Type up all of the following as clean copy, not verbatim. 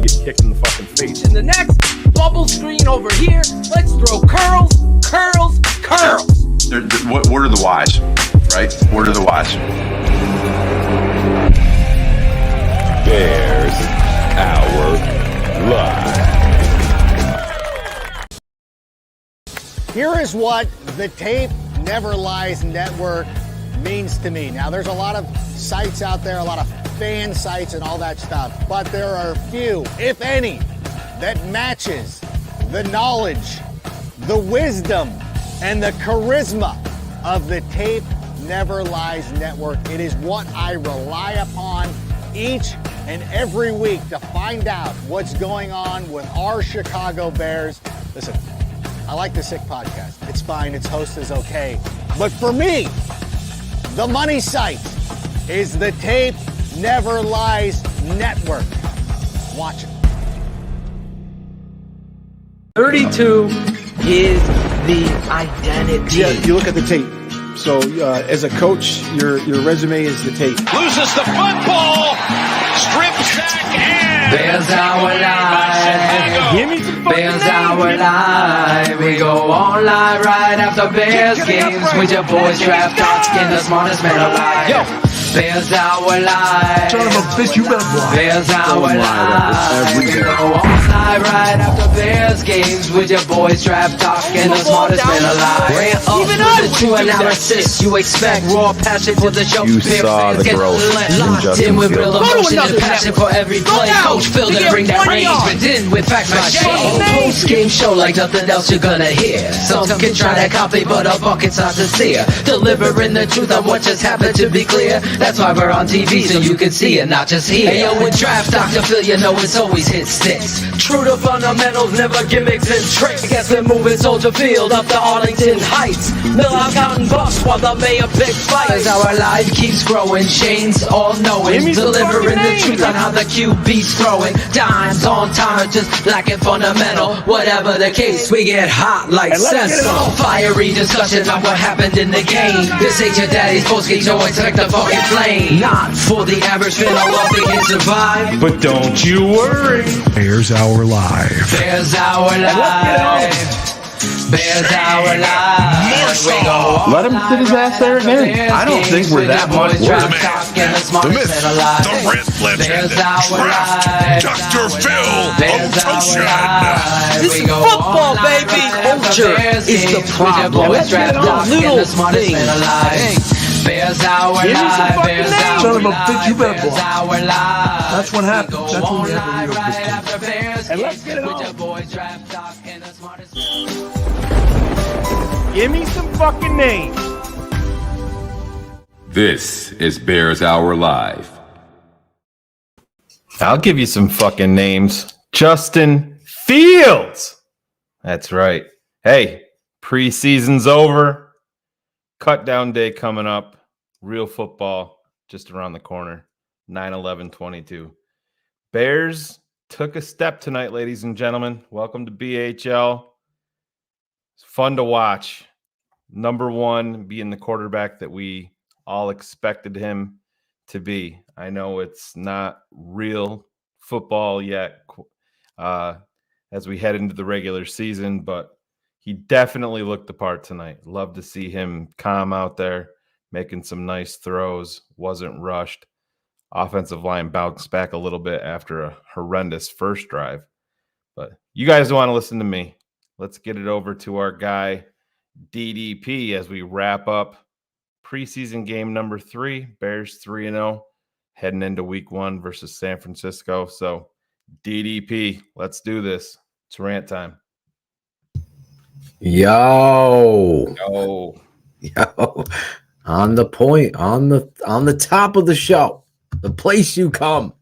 get kicked in the fucking face. In the next bubble screen over here, let's throw curls. What are the whys, right? What are the whys? Bears Hour Live. Here is what the Tape Never Lies Network means to me. Now, there's a lot of sites out there, a lot of fan sites and all that stuff, but there are few, if any, that matches the knowledge, the wisdom, and the charisma of the Tape Never Lies Network. It is what I rely upon each and every week to find out what's going on with our Chicago Bears. Listen, I like the Sick Podcast. It's fine. Its host is okay. But for me, the money site is the Tape Never Lies Network. Watch it. 32 is the identity. Yeah, you look at the tape. So as a coach, your resume is the tape. Loses the football. Strip sack and Bears our live. Give me some fucking Bears names. our live. We go on live right after Bears games with your boys draft talking the smartest man alive. Yo. Bears our live. Son of a bitch, you better block. Bears our live. We go on live right after Bears games with your boys draft talking the smartest man alive. Ran up Even with us the true would do that analysis. You expect raw passion for the show. You Bear saw fans the get growth in locked Justin in with Fields. real Go to emotion another and passion network. for every Go play. down. Coach Phil To to get bring that 20 range yards. within with facts by shame. Post game show like nothing else you're gonna hear. Some can try to copy, but a bucket's not sincere. Delivering the truth on what just happened, to be clear. That's why we're on TV, so you can see it, not just hear. Hey yo, with Draft Dr. Phil, you know it's always hit sticks. True to fundamentals, never gimmicks and tricks. Guess we're moving Soldier Field up to Arlington Heights. Mill out counting bucks while the mayor big fight. As our life keeps growing, Shane's all knowing. Give me some Delivering fucking the names, truth on how the QB's throwing. Dimes on time, just lacking fundamental. Whatever the case, we get hot like Senso. Fiery discussion on what happened in the game. This ain't your daddy's postgame, so expect the fucking flame. Not for the average fan, I love they can survive. But don't you worry. Bears Hour Live. Bears our life. Bears our life. We go on Let him sit his ass there again. I don't think we're that much worse. the myth, the Red Legend, Dr. Phil Otoshan. This is football, baby. Culture is the problem. Let's get it on. Little The smartest things. man alive. Bears our Give me some life. fucking Bears names. our Son of a life. bitch, you better Bears block. our life. That's what happens. We go That's when on you have a live real right good team. after Bears And let's games get it with on. your boys draft talk and the smartest. Give me some fucking names. This is Bears Hour Live. I'll give you some fucking names. Justin Fields. That's right. Hey, preseason's over. Cut down day coming up. Real football just around the corner. 9/11/22. Bears took a step tonight, ladies and gentlemen. Welcome to BHL. It's fun to watch. Number one, being the quarterback that we all expected him to be. I know it's not real football yet as we head into the regular season, but he definitely looked the part tonight. Love to see him calm out there, making some nice throws, wasn't rushed. Offensive line bounced back a little bit after a horrendous first drive. But you guys want to listen to me. Let's get it over to our guy, DDP, as we wrap up preseason game number 3. Bears 3-0, heading into week 1 versus San Francisco. So, DDP, let's do this. It's rant time. Yo, on the point, on the top of the show, the place you come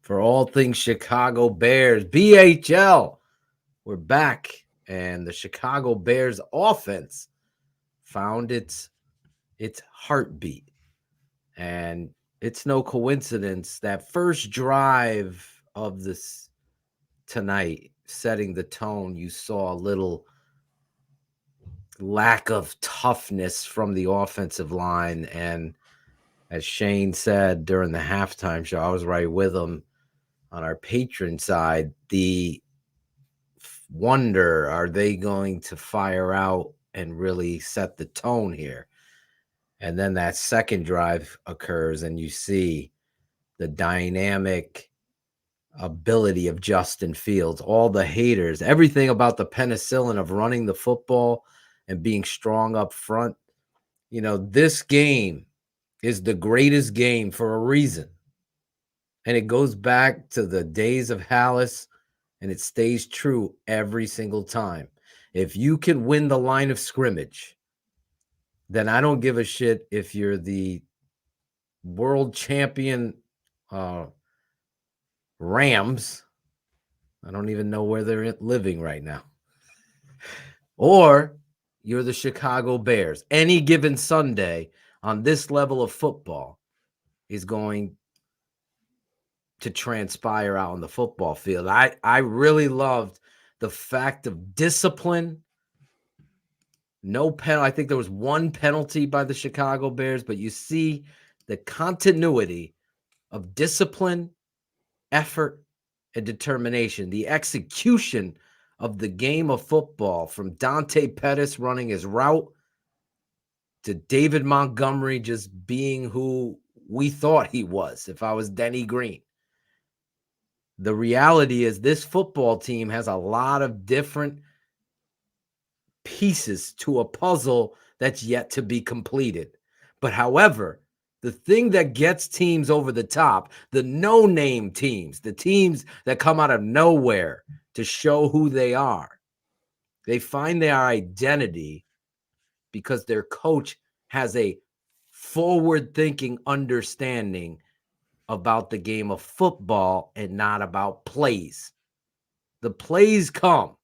for all things Chicago Bears, BHL. We're back, and the Chicago Bears offense found its heartbeat, and it's no coincidence that first drive of this tonight, setting the tone, you saw a little lack of toughness from the offensive line. And as Shane said during the halftime show, I was right with him. on our patron side, the wonder, are they going to fire out and really set the tone here? And then that second drive occurs, and you see the dynamic ability of Justin Fields. All the haters, everything about the penicillin of running the football and being strong up front. You know, this game is the greatest game for a reason. And it goes back to the days of Hallis, and it stays true every single time. If you can win the line of scrimmage, then I don't give a shit if you're the world champion Rams. I don't even know where they're living right now. Or you're the Chicago Bears. Any given Sunday on this level of football is going to transpire out on the football field. I really loved the fact of discipline. No penalty. I think there was one penalty by the Chicago Bears, but you see the continuity of discipline, effort, and determination. The execution of the game of football, from Dante Pettis running his route to David Montgomery just being who we thought he was if I was Denny Green. The reality is this football team has a lot of different pieces to a puzzle that's yet to be completed. But however, the thing that gets teams over the top, the no-name teams, the teams that come out of nowhere to show who they are, they find their identity because their coach has a forward-thinking understanding about the game of football and not about plays. The plays come.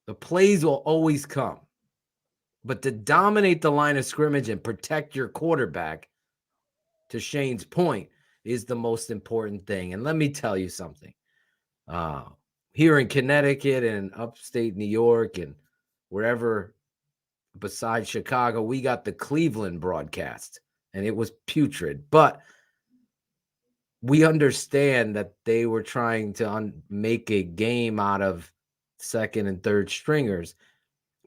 The plays will always come. But to dominate the line of scrimmage and protect your quarterback, to Shane's point, is the most important thing. And let me tell you something. Here in Connecticut and upstate New York and wherever besides Chicago, we got the Cleveland broadcast, and it was putrid. But we understand that they were trying to make a game out of second and third stringers.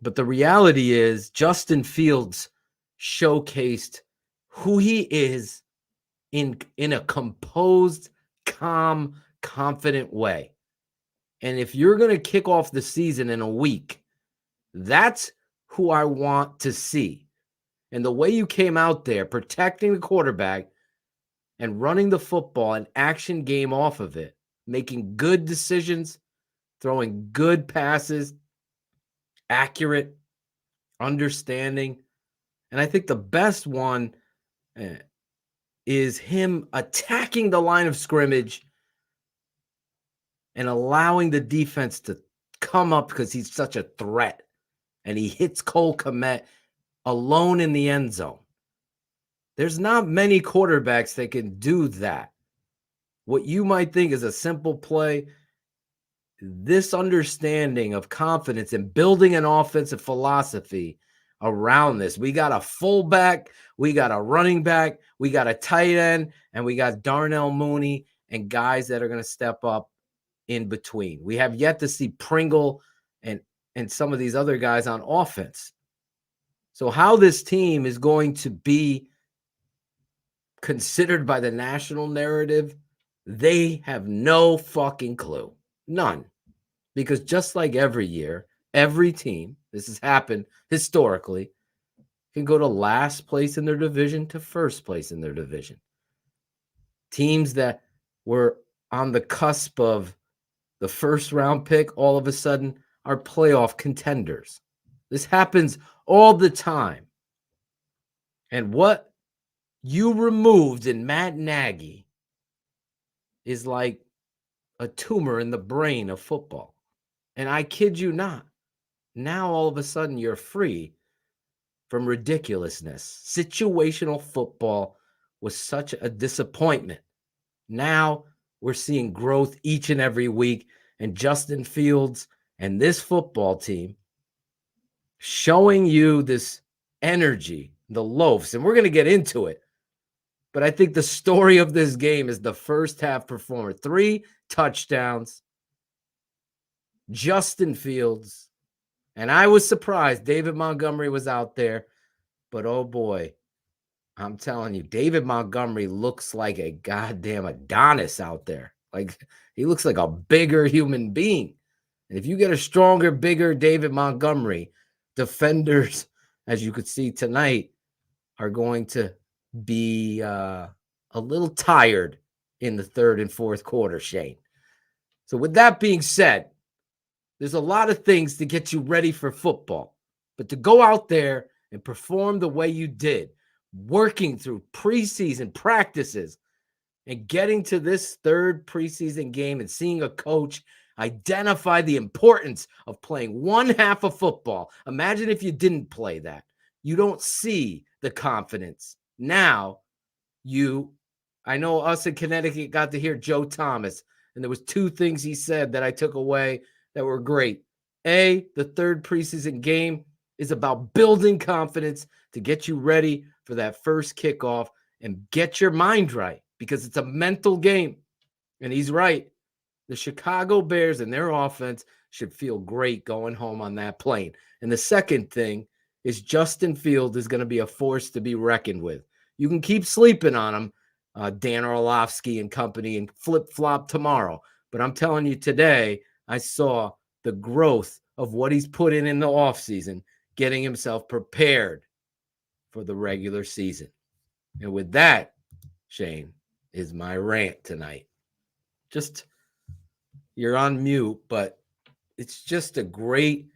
But the reality is Justin Fields showcased who he is in a composed, calm, confident way. And if you're going to kick off the season in a week, that's who I want to see. And the way you came out there protecting the quarterback and running the football, an action game off of it, making good decisions, throwing good passes, accurate, understanding. And I think the best one is him attacking the line of scrimmage and allowing the defense to come up because he's such a threat. And he hits Cole Kmet alone in the end zone. There's not many quarterbacks that can do that. What you might think is a simple play, this understanding of confidence and building an offensive philosophy around this. We got a fullback, we got a running back, we got a tight end, and we got Darnell Mooney and guys that are going to step up in between. We have yet to see Pringle and some of these other guys on offense. So how this team is going to be considered by the national narrative, they have no fucking clue. None. Because just like every year, every team, this has happened historically, can go to last place in their division to first place in their division. Teams that were on the cusp of the first round pick all of a sudden are playoff contenders. This happens all the time. And what you removed in Matt Nagy is like a tumor in the brain of football. And I kid you not. Now all of a sudden you're free from ridiculousness. Situational football was such a disappointment. Now we're seeing growth each and every week. And Justin Fields and this football team showing you this energy, the loafs, and we're going to get into it. But I think the story of this game is the first half performance. 3 touchdowns, Justin Fields, and I was surprised David Montgomery was out there, but oh boy, I'm telling you, David Montgomery looks like a goddamn Adonis out there. Like, he looks like a bigger human being. And if you get a stronger, bigger David Montgomery, defenders, as you could see tonight, are going to be a little tired in the third and fourth quarter, Shane. So with that being said, there's a lot of things to get you ready for football, but to go out there and perform the way you did, working through preseason practices and getting to this third preseason game and seeing a coach identify the importance of playing one half of football. Imagine if you didn't play that. You don't see the confidence. Now, I know us in Connecticut got to hear Joe Thomas, and there was 2 things he said that I took away that were great. A, the third preseason game is about building confidence to get you ready for that first kickoff and get your mind right, because it's a mental game. And he's right. The Chicago Bears and their offense should feel great going home on that plane. And the second thing is Justin Fields is going to be a force to be reckoned with. You can keep sleeping on him, Dan Orlovsky and company, and flip-flop tomorrow. But I'm telling you today, I saw the growth of what he's put in the offseason, getting himself prepared for the regular season. And with that, Shane, is my rant tonight. You're on mute, but it's just a great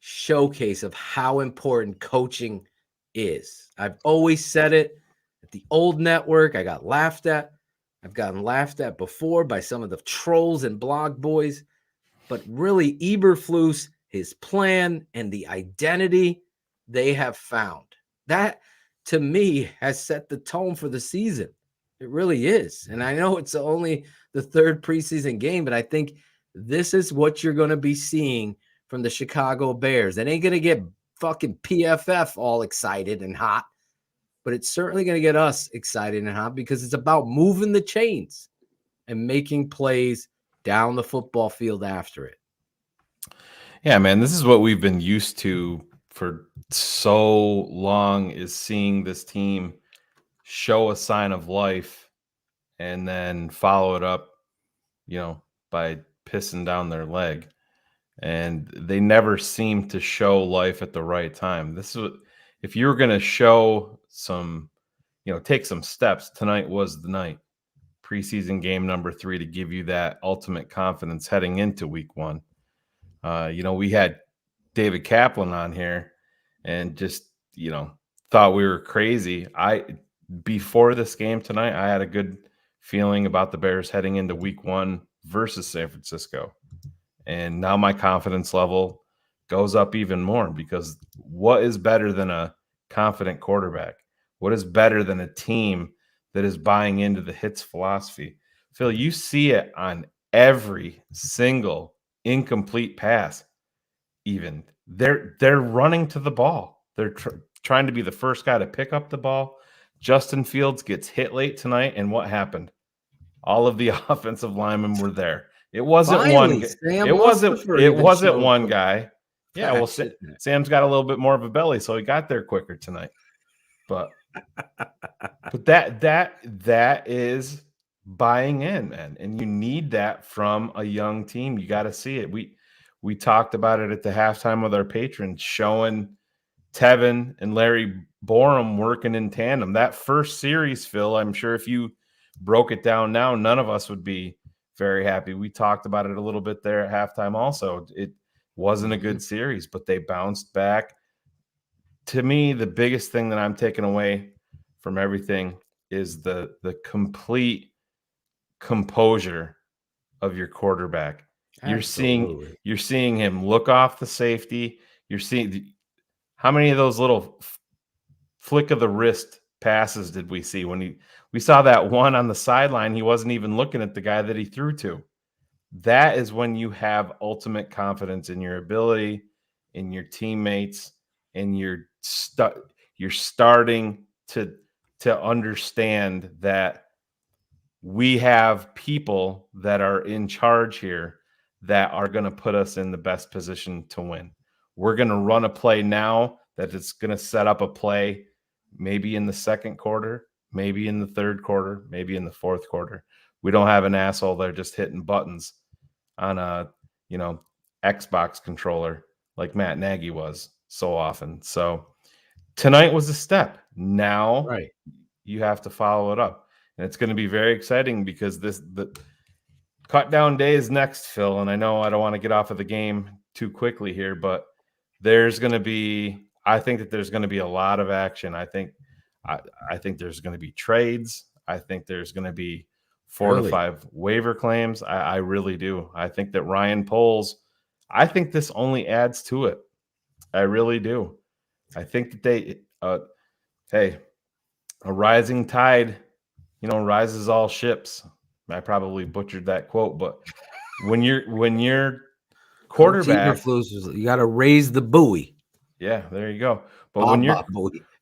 showcase of how important coaching is. I've always said it at the old network. I got laughed at. I've gotten laughed at before by some of the trolls and blog boys. But really, Eberflus, his plan, and the identity they have found, that, to me, has set the tone for the season. It really is. And I know it's only the third preseason game, but I think this is what you're going to be seeing from the Chicago Bears. It ain't going to get fucking PFF all excited and hot, but it's certainly going to get us excited and hot, because it's about moving the chains and making plays down the football field after it. Yeah, man, this is what we've been used to for so long, is seeing this team show a sign of life and then follow it up, by pissing down their leg. And they never seem to show life at the right time. This is what, if you were going to show some, take some steps, tonight was the night. Preseason game number 3 to give you that ultimate confidence heading into week 1. We had David Kaplan on here and just, thought we were crazy. Before this game tonight, I had a good feeling about the Bears heading into week 1 versus San Francisco. And now my confidence level goes up even more, because what is better than a confident quarterback? What is better than a team that is buying into the hits philosophy? Phil, you see it on every single incomplete pass. Even they're running to the ball. They're trying to be the first guy to pick up the ball. Justin Fields gets hit late tonight, and what happened? All of the offensive linemen were there. It wasn't Finally, one. Sam, it wasn't one guy. Yeah, well, Sam's got a little bit more of a belly, so he got there quicker tonight. But that is buying in, man, and you need that from a young team. You got to see it. We talked about it at the halftime with our patrons, showing Tevin and Larry Borum working in tandem. That first series, Phil, I'm sure if you broke it down now, none of us would be very happy. We talked about it a little bit there at halftime also. It wasn't a good series, but they bounced back. To me, the biggest thing that I'm taking away from everything is the complete composure of your quarterback. Absolutely. You're seeing him look off the safety. You're seeing how many of those little flick of the wrist passes did we see when we saw that one on the sideline? He wasn't even looking at the guy that he threw to. That is when you have ultimate confidence in your ability, in your teammates, and you're starting to to understand that we have people that are in charge here that are going to put us in the best position to win. We're going to run a play now that it's going to set up a play maybe in the second quarter, maybe in the third quarter, maybe in the fourth quarter. We don't have an asshole there just hitting buttons on a, Xbox controller like Matt Nagy was so often. So tonight was a step. Now you have to follow it up. And it's going to be very exciting because the cut down day is next, Phil. And I know I don't want to get off of the game too quickly here, but I think that there's going to be a lot of action. I think there's going to be trades. I think there's going to be 4 to 5 waiver claims. I really do. I think that Ryan Poles, I think this only adds to it. I really do. I think that a rising tide, rises all ships. I probably butchered that quote, but when you're quarterback, you got to raise the buoy. Yeah, there you go. But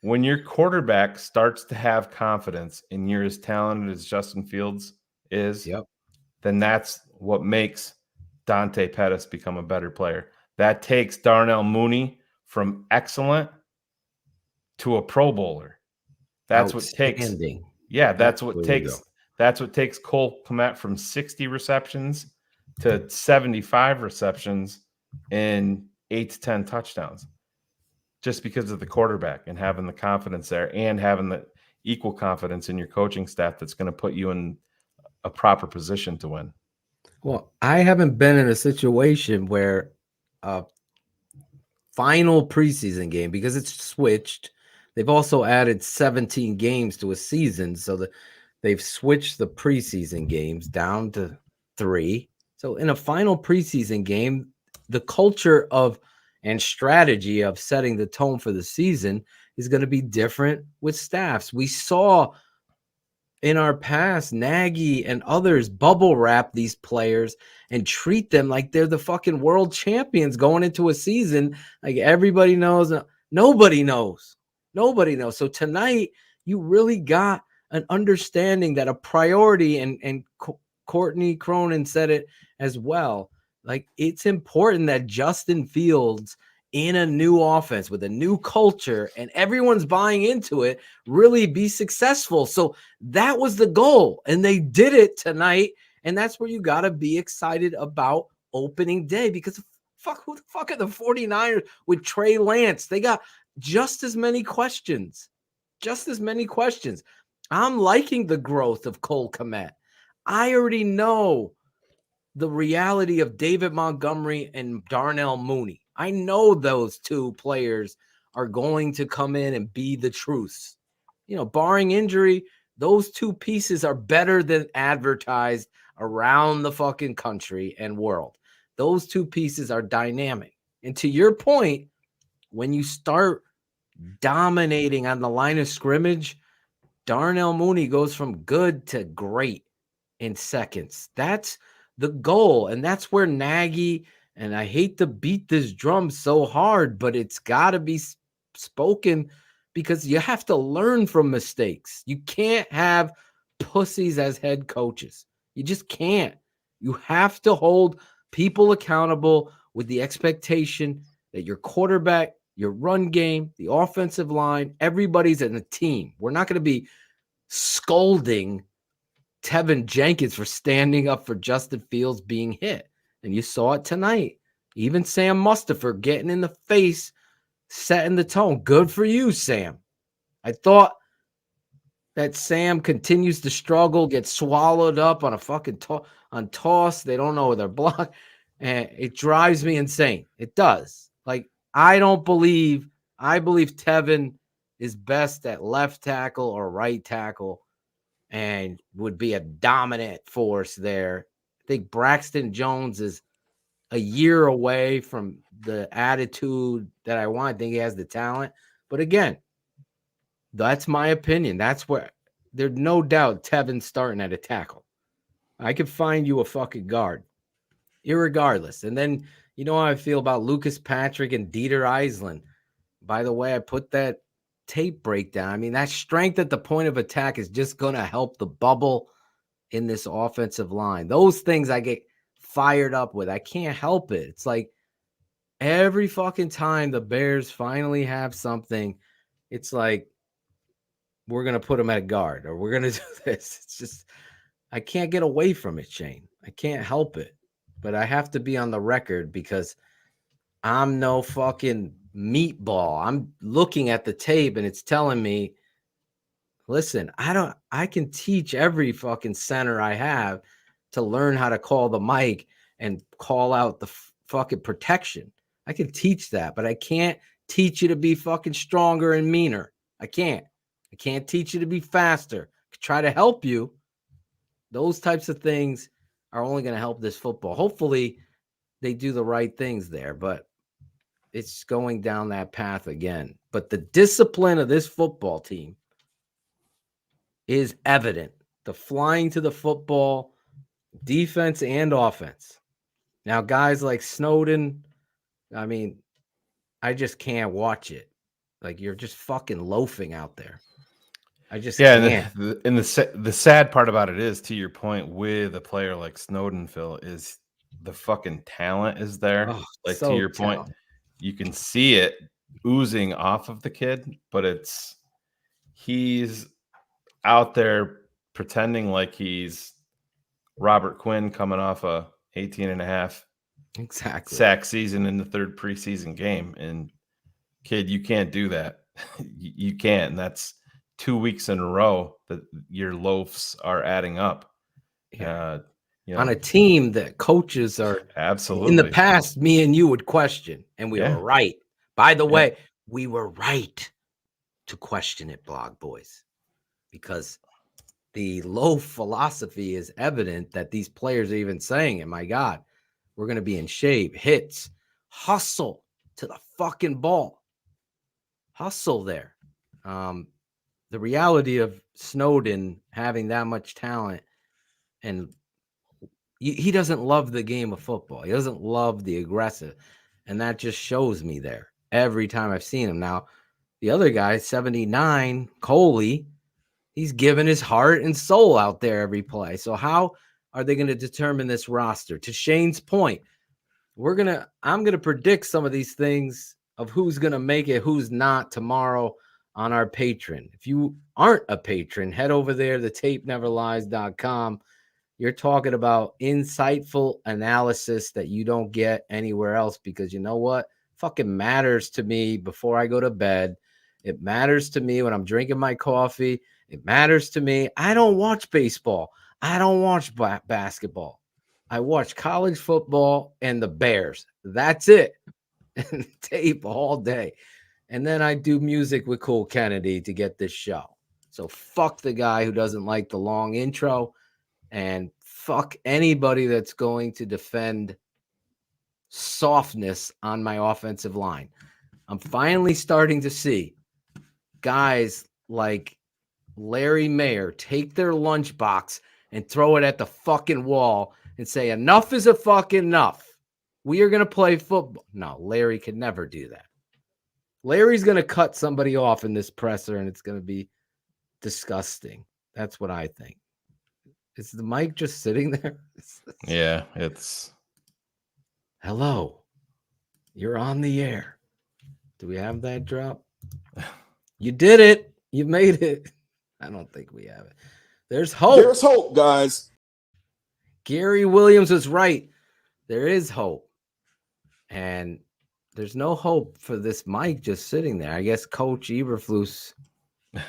when your quarterback starts to have confidence and you're as talented as Justin Fields is, then that's what makes Dante Pettis become a better player. That takes Darnell Mooney from excellent to a Pro Bowler. That's what takes. Yeah, that's what takes. That's what takes Cole Kmet from 60 receptions to 75 receptions and 8 to 10 touchdowns. Just because of the quarterback and having the confidence there and having the equal confidence in your coaching staff that's going to put you in a proper position to win. Well, I haven't been in a situation where a final preseason game, because it's switched. They've also added 17 games to a season, so they've switched the preseason games down to 3. So in a final preseason game, the culture and strategy of setting the tone for the season is going to be different with staffs. We saw in our past Nagy and others bubble wrap these players and treat them like they're the fucking world champions going into a season. Like everybody knows, nobody knows. So tonight you really got an understanding that a priority, and Courtney Cronin said it as well. Like, it's important that Justin Fields in a new offense with a new culture and everyone's buying into it really be successful. So that was the goal, and they did it tonight. And that's where you got to be excited about opening day, because who the fuck are the 49ers with Trey Lance? They got just as many questions. I'm liking the growth of Cole Kmet. I already know the reality of David Montgomery and Darnell Mooney. I know those two players are going to come in and be the truth. Barring injury, those two pieces are better than advertised around the fucking country and world. Those two pieces are dynamic. And to your point, when you start dominating on the line of scrimmage, Darnell Mooney goes from good to great in seconds. That's the goal. And that's where Nagy, and I hate to beat this drum so hard, but it's got to be spoken, because you have to learn from mistakes. You can't have pussies as head coaches. You just can't. You have to hold people accountable with the expectation that your quarterback, your run game, the offensive line, everybody's in a team. We're not going to be scolding Tevin Jenkins for standing up for Justin Fields being hit. And you saw it tonight. Even Sam Mustipher getting in the face, setting the tone. Good for you, Sam. I thought that Sam continues to struggle, gets swallowed up on a fucking toss. They don't know their block. And it drives me insane. It does. Like, I believe Tevin is best at left tackle or right tackle and would be a dominant force there. I think Braxton Jones is a year away from the attitude that I want. I think he has the talent. But again, that's my opinion. That's where there's no doubt Tevin's starting at a tackle. I could find you a fucking guard, irregardless. And then you know how I feel about Lucas Patrick and Dieter Eisland. By the way, I put that tape breakdown. I mean, that strength at the point of attack is just going to help the bubble in this offensive line. Those things I get fired up with. I can't help it. It's like every fucking time the Bears finally have something, it's like we're going to put them at guard or we're going to do this. It's just, I can't get away from it, Shane. I can't help it. But I have to be on the record because I'm no fucking meatball. I'm looking at the tape and it's telling me, listen, I can teach every fucking center I have to learn how to call the mic and call out the fucking protection. I can teach that, but I can't teach you to be fucking stronger and meaner. I can't teach you to be faster. I try to help you. Those types of things are only going to help this football. Hopefully they do the right things there, but it's going down that path again. But the discipline of this football team is evident. The flying to the football, defense and offense. Now, guys like Snowden, I mean, I just can't watch it. Like, you're just fucking loafing out there. I just can't. And the sad part about it is, to your point, with a player like Snowden, Phil, is the fucking talent is there. Oh, like so to your point, you can see it oozing off of the kid, but he's out there pretending like he's Robert Quinn coming off a 18.5 sack season in the third preseason game. And kid, you can't do that. You can't. And that's 2 weeks in a row that your loafs are adding up. Yeah. On a team that coaches are absolutely in the past, me and you would question, and we were right. By the way, we were right to question it, Blog Boys, because the loaf philosophy is evident that these players are even saying it. My God, we're going to be in shape, hits, hustle to the fucking ball, hustle there. The reality of Snowden having that much talent, and he doesn't love the game of football. He doesn't love the aggressive. And that just shows me there every time I've seen him. Now, the other guy, 79, Coley, he's giving his heart and soul out there every play. So how are they going to determine this roster? To Shane's point, I'm going to predict some of these things of who's going to make it, who's not tomorrow on our Patreon. If you aren't a patron, head over there, thetapeneverlies.com. You're talking about insightful analysis that you don't get anywhere else, because you know what? Fucking matters to me before I go to bed. It matters to me when I'm drinking my coffee. It matters to me. I don't watch baseball. I don't watch basketball. I watch college football and the Bears. That's it. And tape all day. And then I do music with Cool Kennedy to get this show. So fuck the guy who doesn't like the long intro. And fuck anybody that's going to defend softness on my offensive line. I'm finally starting to see guys like Larry Mayer take their lunchbox and throw it at the fucking wall and say, enough is a fucking enough. We are going to play football. No, Larry could never do that. Larry's going to cut somebody off in this presser, and it's going to be disgusting. That's what I think. Is the mic just sitting there? Yeah, it's. Hello. You're on the air. Do we have that drop? You did it. You made it. I don't think we have it. There's hope. There's hope, guys. Gary Williams was right. There is hope. And there's no hope for this mic just sitting there. I guess Coach Eberflus.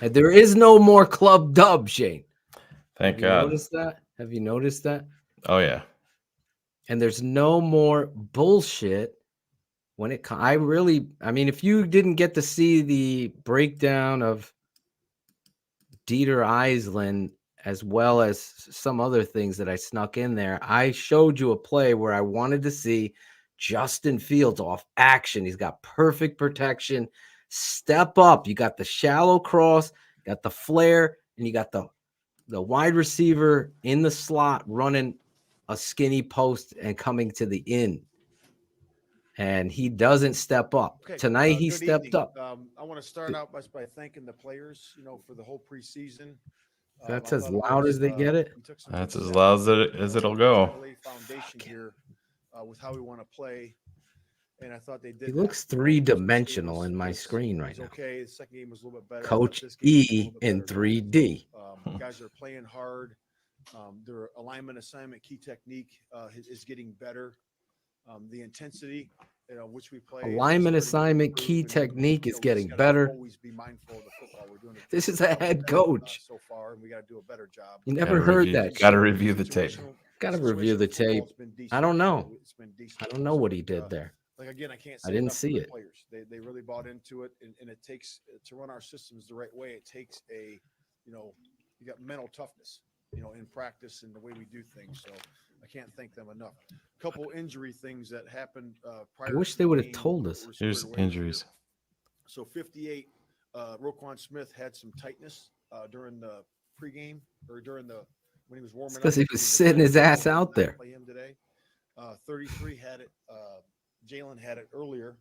There is no more club dub, Shane. Thank God. Have you noticed that? Oh, yeah. And there's no more bullshit when it comes. I mean, if you didn't get to see the breakdown of Dieter Eisland as well as some other things that I snuck in there, I showed you a play where I wanted to see Justin Fields off action. He's got perfect protection. Step up. You got the shallow cross, got the flare, and you got the wide receiver in the slot running a skinny post and coming to the in. and he doesn't step up. Okay, Tonight he good stepped evening. up. I want to start out by thanking the players, for the whole preseason. That's I as thought it loud was, as they get it. we took some That's good as steps, loud as it'll go. trying to lay a foundation here with how we want to play, and I thought they did. He that. looks The first game three-dimensional was- in my was- screen right was now. Okay, the second game was a little bit better. I Coach thought this game was a E little bit in better. 3D. Guys are playing hard. Their alignment, assignment, key technique is getting better. The intensity, which we play. Alignment, assignment, key technique is getting better. Always be mindful of the football we're doing. This is a head coach. So far, and we got to do a better job. You never heard that. Got to review the tape. Got to review the tape. I don't know. I don't know what he did there. Like again, I can't. I didn't see it. Players, they really bought into it, and it takes to run our systems the right way. It takes you got mental toughness, in practice and the way we do things. So I can't thank them enough. A couple injury things that happened prior. I wish they would have told us. Here's injuries. So 58, Roquan Smith had some tightness during the pregame or when he was warming up. Because he was sitting his ass out there. Play him today. 33 had it. Jalen had it earlier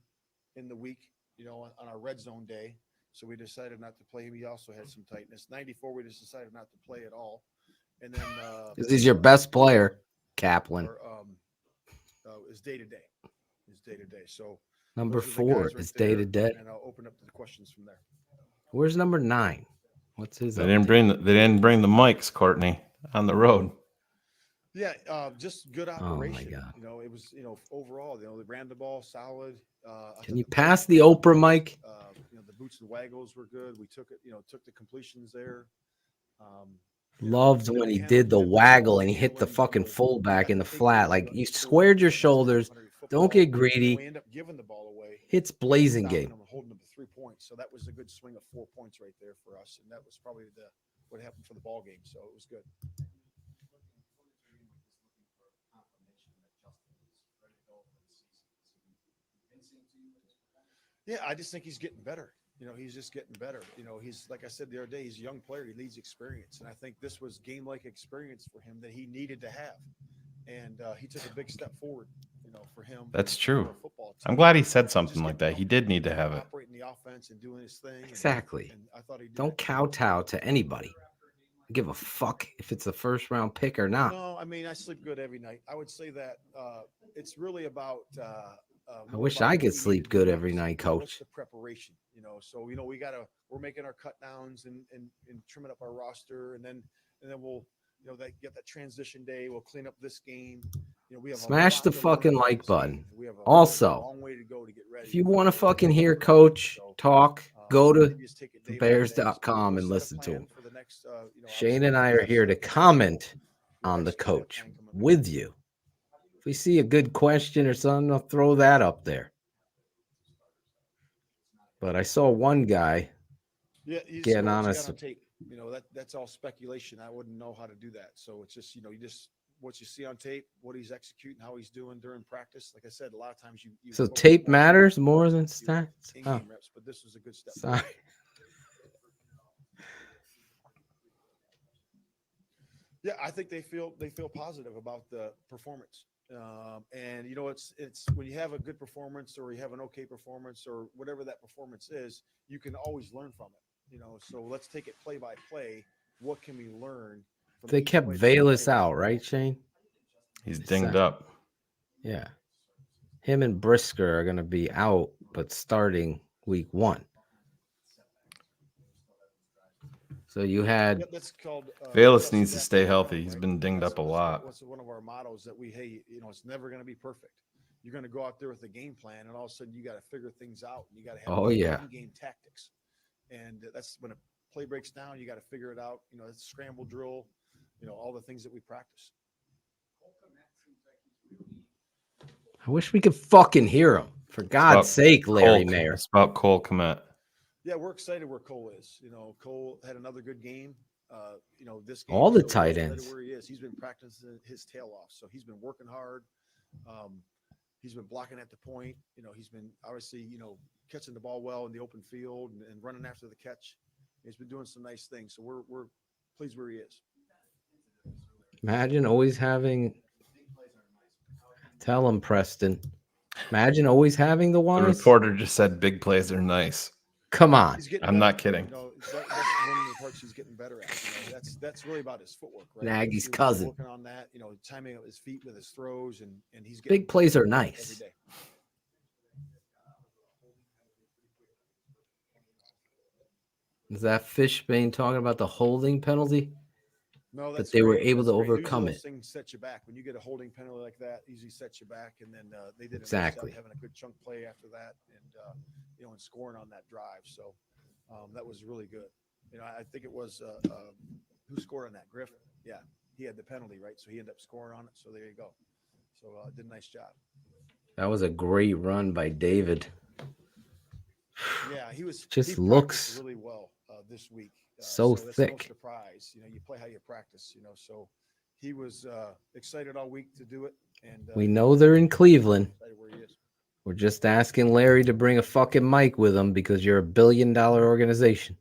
in the week, on our red zone day. So we decided not to play him. He also had some tightness. 94, we just decided not to play at all. And then because he's your best player, Kaplan. Is day to day. So number 4 is day to day. And I'll open up to the questions from there. Where's number 9? What's his? They didn't bring the mics, Courtney, on the road. Yeah, just good operation. Oh my God. It was overall, they ran the ball solid. Can you pass the Oprah mic? The boots and waggles were good. We took it, took the completions there. Loved when he did the waggle and he hit the fucking fullback in the flat. Like you squared your shoulders. Don't get greedy. We end up giving the ball away. It's blazing game. Holding them to 3 points. So that was a good swing of 4 points right there for us. And that was probably what happened for the ball game. So it was good. Yeah, I just think he's getting better. He's just getting better. He's, like I said the other day, he's a young player. He needs experience. And I think this was game-like experience for him that he needed to have. And he took a big step forward, for him. That's true. I'm glad he said something like that. He did need to have it. Operating the offense and doing his thing. Exactly. And I thought he did. Don't kowtow to anybody. Give a fuck if it's a first round pick or not. No, I mean, I sleep good every night. I would say that it's really about I wish I could sleep good every night, Coach. What's the preparation? So we're making our cut downs and trimming up our roster, and then we'll get that transition day. We'll clean up this game. We have Smash the fucking like button. We have a Also, long way to go to get ready. if you want to fucking hear Coach talk, go to bears.com and listen to him. Shane and I are here to comment on the coach with you. If we see a good question or something, I'll throw that up there. But I saw one guy getting honest. That's all speculation. I wouldn't know how to do that. So it's just, what you see on tape, what he's executing, how he's doing during practice. Like I said, a lot of times you so tape matters more than stats. Oh. Reps, but this was a good step. Sorry. Yeah, I think they feel positive about the performance. And it's when you have a good performance or you have an okay performance or whatever that performance is, you can always learn from it. So let's take it play by play. What can we learn? They kept Valus out, right, Shane? He's dinged up. Yeah. Him and Brisker are going to be out, but starting week 1. So you had that's called Valus needs to stay healthy. He's been dinged up a lot. What's one of our mottos that it's never going to be perfect. You're going to go out there with a game plan, and all of a sudden you got to figure things out. And you got to have game tactics, and that's when a play breaks down. You got to figure it out. It's a scramble drill. All the things that we practice. I wish we could fucking hear him. For God's sake, Larry Mayer. It's about Cole Kmet. Yeah, we're excited where Cole is. Cole had another good game. This game. All the tight ends. Where he is. He's been practicing his tail off. So he's been working hard. He's been blocking at the point. He's been obviously, catching the ball well in the open field and running after the catch. He's been doing some nice things. So we're pleased where he is. Imagine always having. Tell him, Preston. Imagine always having the The wise. reporter just said big plays are nice. Come on. He's getting I'm not better. kidding. You know, that's one of the parts he's getting better at. You know, that's really about his footwork, right? Nagy's You're cousin. working on that, you know, timing of his feet with his throws, and he's getting Big plays are every nice. day. Is that Fishbane talking about the holding penalty? No, But that's they were great. able That's to great. overcome Usually it. those things set you back. When you get a holding penalty like that, usually sets you back, and then they did a nice Exactly. job having a good chunk play after that, and you know, and scoring on that drive. So that was really good. You know, I think it was who scored on that? Griffin. Yeah, he had the penalty, right? So he ended up scoring on it. So there you go. So did a nice job. That was a great run by David. Yeah, he Just he looks practiced really well this week. so that's thick. no surprise. You know, you play how you practice. You know, so he was excited all week to do it. And We know they're in Cleveland. excited where he is. We're just asking Larry to bring a fucking mic with him because you're a $1 billion organization.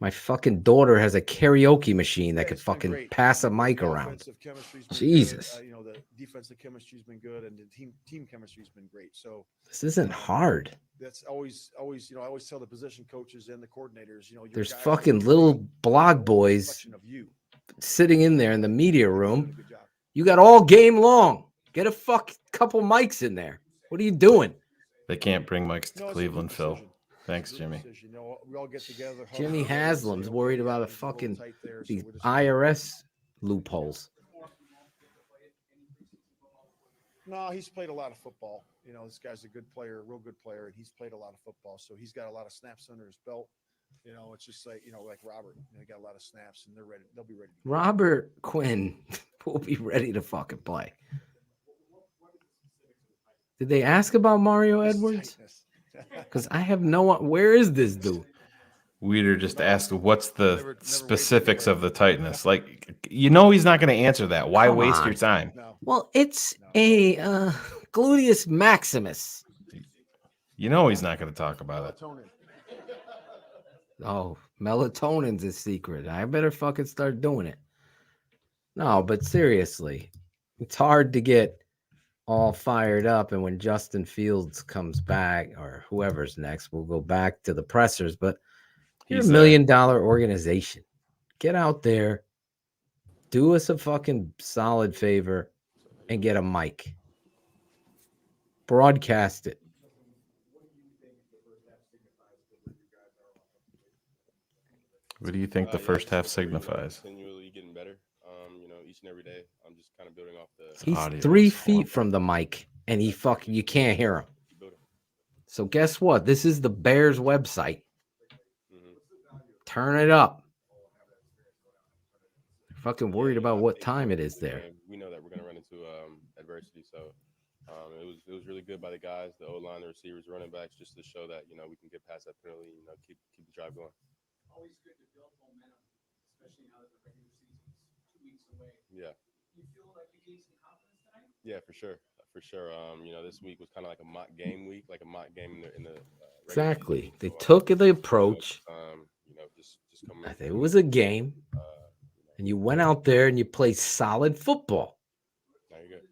My fucking daughter has a karaoke machine that Yeah, could it's been fucking great. pass a The mic around. offensive chemistry's been Jesus. good. You know, the defensive chemistry's been good, and the team chemistry's been great. So This isn't hard. that's always, you know, I always tell the position coaches and the coordinators, you know, your There's guys fucking that little train blog are a boys reflection of you. sitting in there in the media Doing a room. good job. You got all game long. Get a couple mics in there. What are you doing? They can't bring mics to No, it's a good Cleveland, Phil. decision. Thanks, Good Jimmy. decision. You know, we all get together. hug Jimmy each other and say, Haslam's okay, worried yeah, about a it's little fucking tight there, so these we're just- IRS loopholes. No, he's played a lot of football. You know, this guy's a good player, real good player, and he's played a lot of football. So he's got a lot of snaps under his belt. You know, it's just like, you know, like Robert. You know, he got a lot of snaps, and they're ready. They'll be ready. Robert Quinn will be ready to fucking play. Did they ask about Mario Edwards? Because I have no. Where is this dude? Weeder just asked, "What's the Never specifics of the tightness?" Like, you know, he's not going to answer that. Why Come waste on. your time? No. Well, it's a gluteus maximus. You know, he's not going to talk about it. Melatonin. Oh, melatonin's a secret. I better fucking start doing it. No, but seriously, it's hard to get all fired up. And when Justin Fields comes back, or whoever's next, we'll go back to the pressers. But you're He's $1 million organization. Get out there, do us a fucking solid favor, and get a mic. Broadcast it. What do you think the first half signifies? Continually getting better. You know, each and every day, I'm just kind of building off the. He's Audio 3 is feet horrible. from the mic, and you can't hear him. So guess what? This is the Bears website. Turn it up. Fucking worried about what time it is there. We know that we're gonna run into adversity, so it was really good by the guys, the O-line, the receivers, running backs, just to show that, you know, we can get past that penalty, you know, keep the drive going. Always good to build momentum, especially now that the regular season's 2 weeks away. Yeah. You feel like you gained some confidence tonight? Yeah, for sure. You know, this week was kind of like a mock game week, like a mock game in the Exactly. They took the approach. You know, just come. It was a game, and you went out there and you played solid football. Now you're good.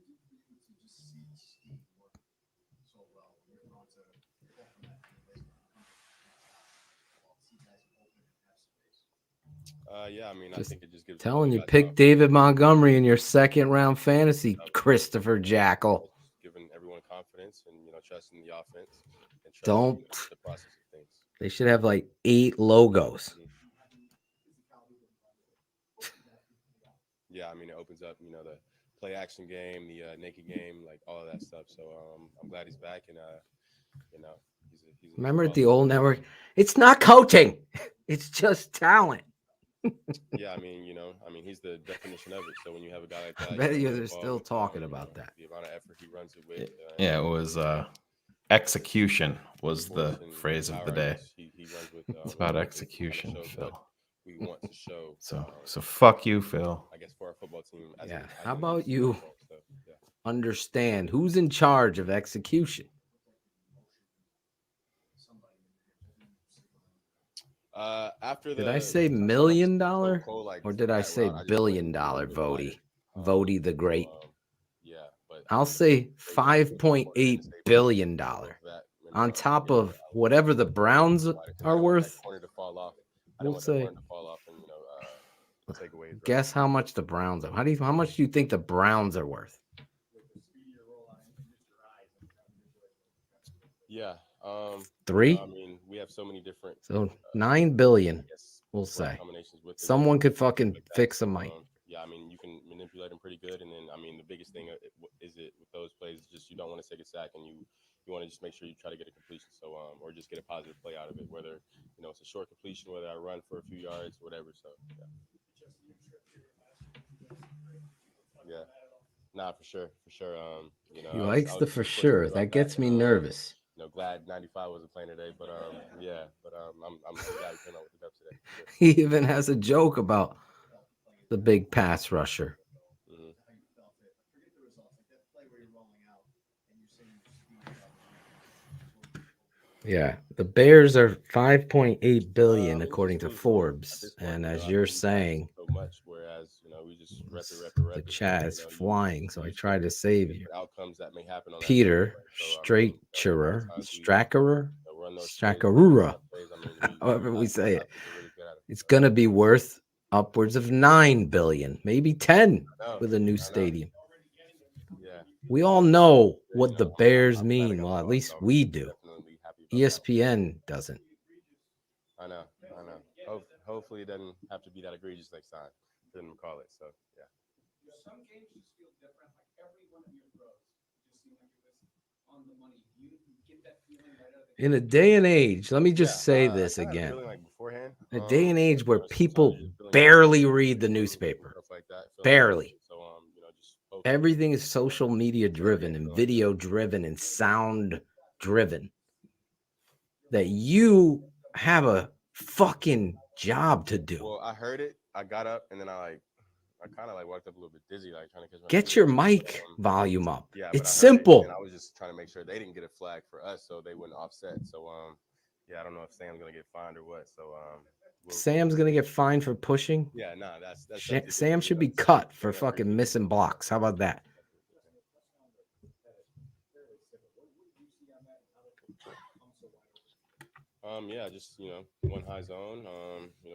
Yeah, I mean, I think it just gives. Telling you, pick David Montgomery in your second round fantasy, Christopher Jackal. Giving everyone confidence and, you know, trusting the offense. And trusting, Don't. you know, the process of things. They should have like 8 logos. Yeah, I mean, it opens up, you know, the play action game, the naked game, like all of that stuff. So I'm glad he's back, and you know, he's Remember at the old network, it's not coaching, it's just talent. Yeah, I mean, you know, he's the definition of it. So when you have a guy like that, I bet you you know, they're still talking about know, that. The amount of effort he runs it with. Yeah, it was execution was the phrase of the day. He runs with, It's about execution, Phil. We want to show. So fuck you, Phil. I guess for our football team. Yeah. How about you understand who's in charge of execution? Did I say $1 million or did I say $1 billion, Vody? Vody the Great. Yeah, but I'll say $5.8 billion on top of whatever the Browns are worth. Corner to fall off. I We'll don't want the say, corner to fall off and take away. guess how much the Browns are. How much do you think the Browns are worth? Yeah. 3? I mean, we have so many different. So $9 billion, we'll say. Someone could fucking fix them, Mike. Yeah, I mean, you can manipulate them pretty good, and then I mean, the biggest thing is it with those plays, just you don't want to take a sack, and you want to just make sure you try to get a completion, so or just get a positive play out of it, whether it's a short completion, whether I run for a few yards, whatever. So yeah, nah, for sure. He likes the for sure. That gets me nervous. Glad 95 wasn't playing today, but I'm so glad he came out with the dubs today. Sure. He even has a joke about the big pass rusher. Yeah, the Bears are 5.8 billion according to Forbes, and as you're saying, so much. Whereas we just the chat is flying, so I try to save you. Outcomes that may happen on Peter Strackerer, however we say it, it's gonna be worth upwards of 9 billion, maybe 10 with a new stadium. We all know what the Bears mean. Well, at least we do. ESPN doesn't. I know. Hopefully, it doesn't have to be that egregious next time. Didn't call it. So yeah. Some games just feel different. Like every one of your throws just seem like it was on the money. You get that feeling right out of the In a day and age, let me just say this again. In a day and age where people barely read the newspaper, barely. Everything is social media driven and video driven and sound driven. That you have a fucking job to do. Well, I heard it. I got up and then I kind of walked up a little bit dizzy, trying to catch my. Get your mic volume up. Yeah, it's simple. And I was just trying to make sure they didn't get a flag for us, so they wouldn't offset. So yeah, I don't know if Sam's gonna get fined or what. So Sam's gonna get fined for pushing. Yeah, no, that's Sam should be cut for fucking missing blocks. How about that? Yeah, just one high zone,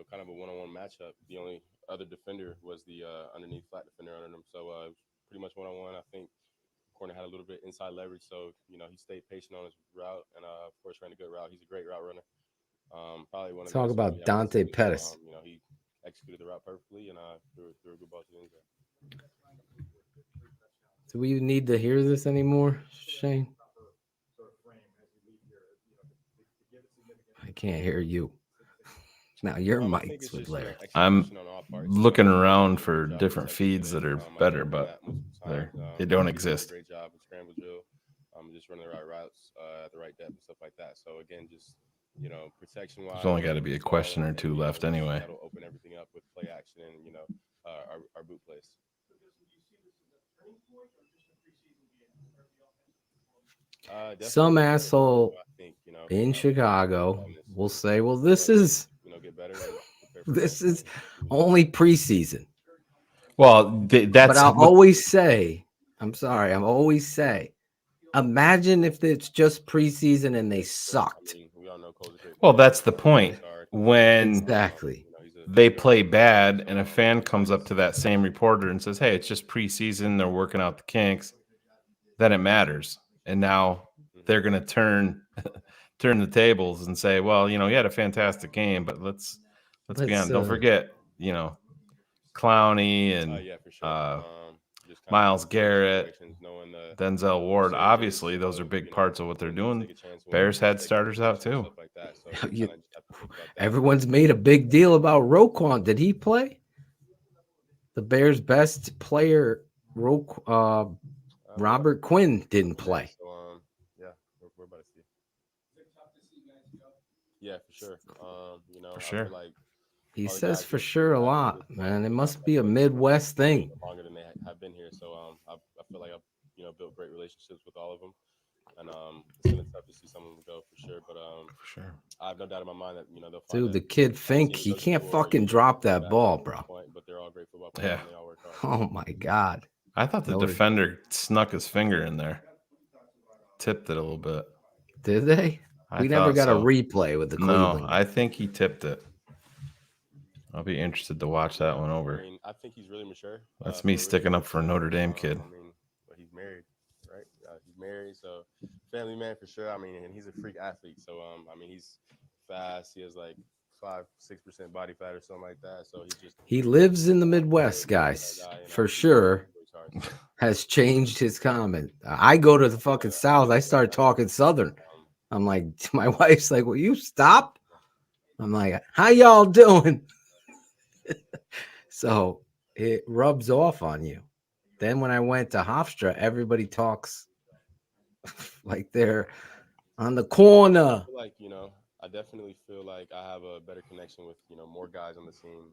kind of a one-on-one matchup. The only other defender was the underneath flat defender under them, so pretty much one-on-one. I think corner had a little bit inside leverage, so he stayed patient on his route, and of course ran a good route. He's a great route runner. Probably one of the talk about Dante Pettis. He executed the route perfectly and threw a good ball to the end zone. Do we need to hear this anymore, Shane? I can't hear you. Now your mic's with Larry. I'm looking around for different feeds that are better, but they don't exist. Great job in scramble drill. Just running the right routes at the right depth and stuff like that. So again, just protection wise. There's only got to be a question or two left anyway. That'll open everything up with play action and our boot plays. Some asshole in Chicago will say, well, this is only preseason. Well, that's. But I'll always say, imagine if it's just preseason and they sucked. Well, that's the point. When exactly they play bad and a fan comes up to that same reporter and says, hey, it's just preseason, they're working out the kinks, then it matters. And now they're going to turn the tables and say, well, he had a fantastic game, but let's be honest. Don't forget, Clowney and Myles Garrett, Denzel Ward. Obviously, those are big parts of what they're doing. Bears had starters out too. Everyone's made a big deal about Roquan. Did he play? The Bears' best player, Robert Quinn, didn't play. Yeah, we're about to see. Yeah, for sure. For sure. He says for sure a lot, man. It must be a Midwest thing. Longer than they have been here, so I feel like I've built great relationships with all of them, and it's gonna be tough to see some of them go for sure. But for sure, I have no doubt in my mind that they'll. Dude, the kid Fink, he can't fucking drop that ball, bro. But they're all great football players. Yeah. And they all work hard. Oh my God. I thought the defender snuck his finger in there, tipped it a little bit. Did they? We never got a replay with the Cleveland. No, I think he tipped it. I'll be interested to watch that one over. I mean, I think he's really mature. That's me sticking up for a Notre Dame kid. I mean, but he's married, right? He's married, so family man for sure. I mean, and he's a freak athlete. So, I mean, he's fast. He has like 5-6% body fat or something like that. So he lives in the Midwest, guys, for sure. Has changed his comment. I go to the fucking South. I start talking Southern. I'm like, my wife's like, will you stop? I'm like, how y'all doing? So it rubs off on you. Then when I went to Hofstra, everybody talks like they're on the corner. Like, I definitely feel like I have a better connection with, more guys on the team.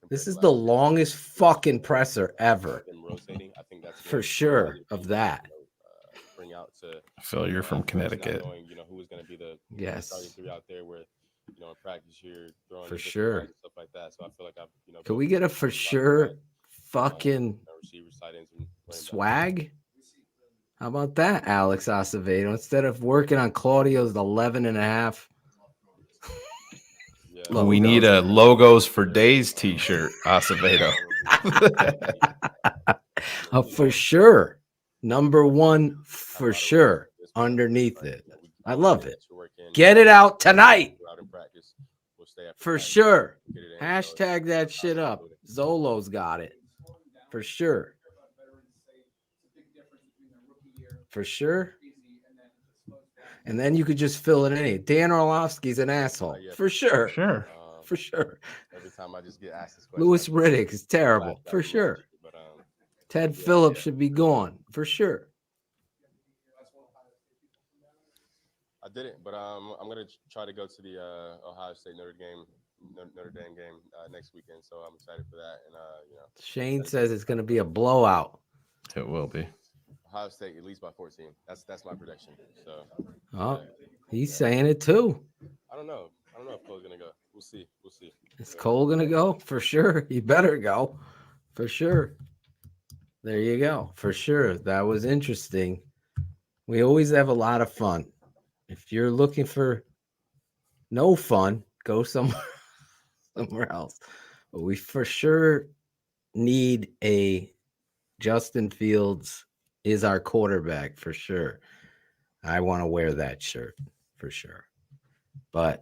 This is the longest fucking presser ever. Rotating. I think that's for sure of that. Bring out to Phil, you're from Connecticut. Knowing, who is going to be the starting three out there where, in practice you're throwing for sure and stuff like that. So I feel like I've, Can we get a for sure fucking swag? How about that, Alex Acevedo? Instead of working on Claudio's 11.5. Well, we need a logos for days t-shirt, Acevedo. For sure. Number one, for sure. Underneath it. I love it. Get it out tonight. For sure. Hashtag that shit up. Zolo's got it. For sure. For sure. And then you could just fill it in. Dan Orlovsky's an asshole. For sure. Sure. For sure. Every time I just get asked this question. Louis Riddick is terrible. For sure. Ted Phillips should be gone. For sure. I didn't, but I'm gonna try to go to the Ohio State Notre Dame game next weekend. So I'm excited for that. And Shane says it's gonna be a blowout. It will be. Ohio State at least by 14. That's my prediction. So. He's saying it too. I don't know if Cole's gonna go. We'll see. Is Cole gonna go? For sure. He better go. For sure. There you go. For sure. That was interesting. We always have a lot of fun. If you're looking for no fun, go somewhere else. But we for sure need a Justin Fields is our quarterback for sure. I want to wear that shirt for sure. But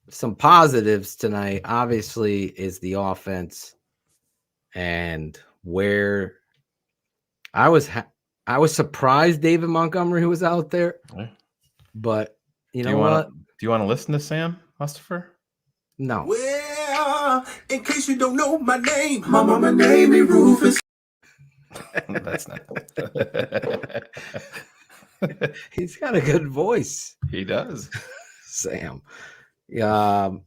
some positives tonight, obviously, is the offense and where I was surprised David Montgomery was out there. But you know what? Do you want to listen to Sam Mustapher? No. Well, in case you don't know my name, my mama named me Rufus. That's not. He's got a good voice. He does. Sam. I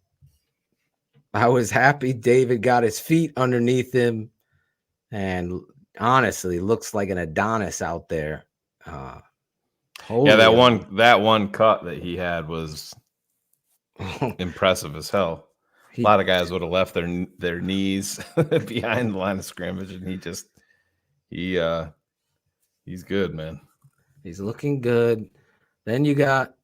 was happy David got his feet underneath him and honestly looks like an Adonis out there. Yeah, that one cut that he had was impressive as hell. A lot of guys would have left their knees behind the line of scrimmage, and he's good, man. He's looking good. Then you got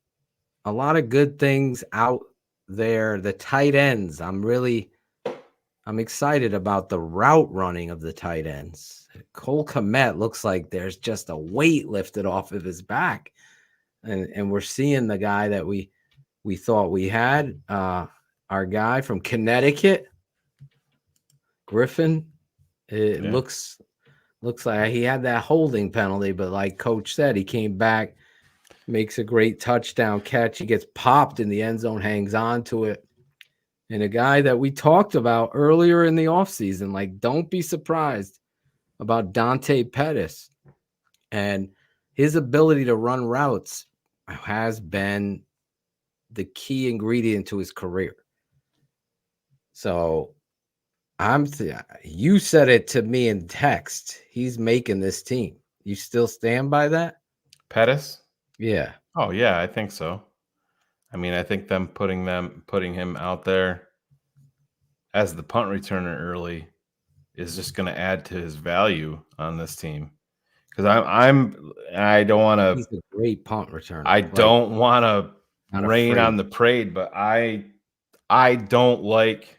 a lot of good things out there. The tight ends. I'm excited about the route running of the tight ends. Cole Kmet looks like there's just a weight lifted off of his back. And we're seeing the guy that we thought we had, our guy from Connecticut, Griffin. It looks like he had that holding penalty, but like Coach said, he came back, makes a great touchdown catch. He gets popped in the end zone, hangs on to it. And a guy that we talked about earlier in the offseason, like, don't be surprised about Dante Pettis. And his ability to run routes has been the key ingredient to his career. So you said it to me in text. He's making this team. You still stand by that? Pettis? Yeah. Oh yeah, I think so. I mean, I think them putting him out there as the punt returner early is just going to add to his value on this team. Because I don't want to. He's a great punt returner. I don't want to not rain afraid. on the parade, but I don't like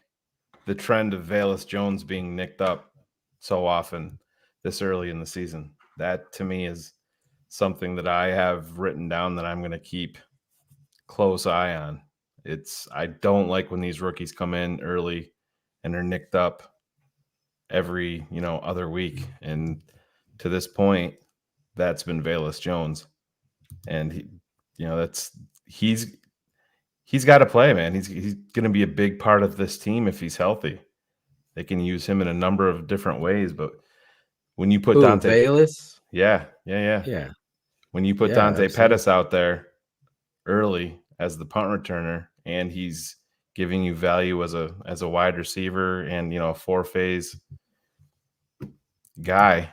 the trend of Velus Jones being nicked up so often this early in the season. That to me is something that I have written down that I'm going to keep close eye on. I don't like when these rookies come in early and they're nicked up every, other week. And to this point, that's been Velus Jones. And he's got to play, man. He's going to be a big part of this team if he's healthy. They can use him in a number of different ways, but when you put Dante Velus? Yeah. When you put Dante Pettis out there early as the punt returner, and he's giving you value as a wide receiver and a 4-phase guy,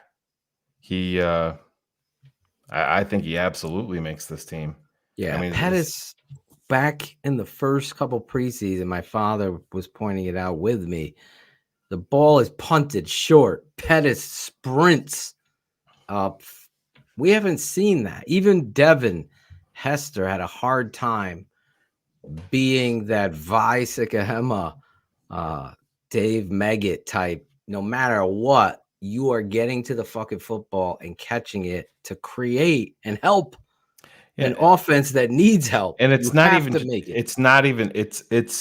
I think he absolutely makes this team. Yeah, I mean, Pettis back in the first couple preseason, my father was pointing it out with me. The ball is punted short. Pettis sprints up. We haven't seen that. Even Devin Hester had a hard time being that Vi Sikahema, Dave Meggett type. No matter what, you are getting to the fucking football and catching it to create and help an offense that needs help. And it's it's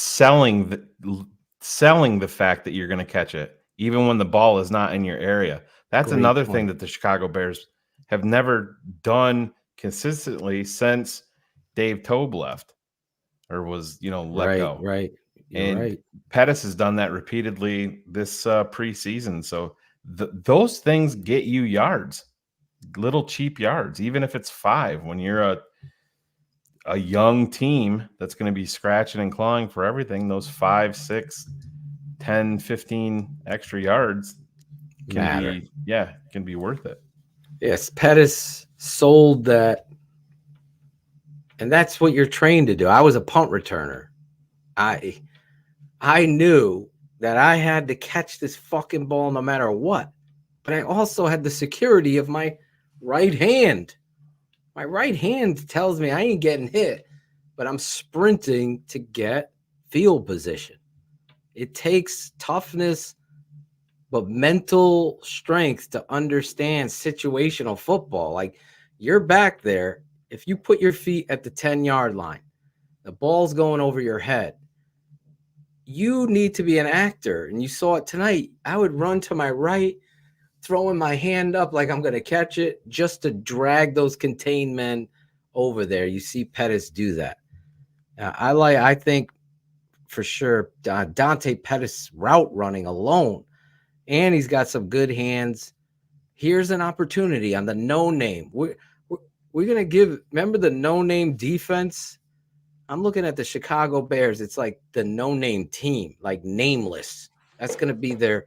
selling the fact that you're going to catch it, even when the ball is not in your area. That's another thing that the Chicago Bears have never done consistently since Dave Tobe left or was, let go. Right. And Pettis has done that repeatedly this preseason. So those things get you yards, little cheap yards, even if it's 5 when you're a young team that's going to be scratching and clawing for everything. Those 5, 6, 10, 15 extra yards can be worth it. Yes, Pettis sold that. And that's what you're trained to do. I was a punt returner. I knew that I had to catch this fucking ball no matter what. But I also had the security of my right hand. My right hand tells me I ain't getting hit, but I'm sprinting to get field position. It takes toughness, but mental strength to understand situational football. Like, you're back there. If you put your feet at the 10-yard line, the ball's going over your head. You need to be an actor. And you saw it tonight. I would run to my right, throwing my hand up like I'm going to catch it just to drag those contained men over there. You see Pettis do that. I think for sure Dante Pettis route running alone, and he's got some good hands. Here's an opportunity on the no-name. We're going to give – remember the no-name defense? I'm looking at the Chicago Bears. It's like the no-name team, like nameless. That's going to be their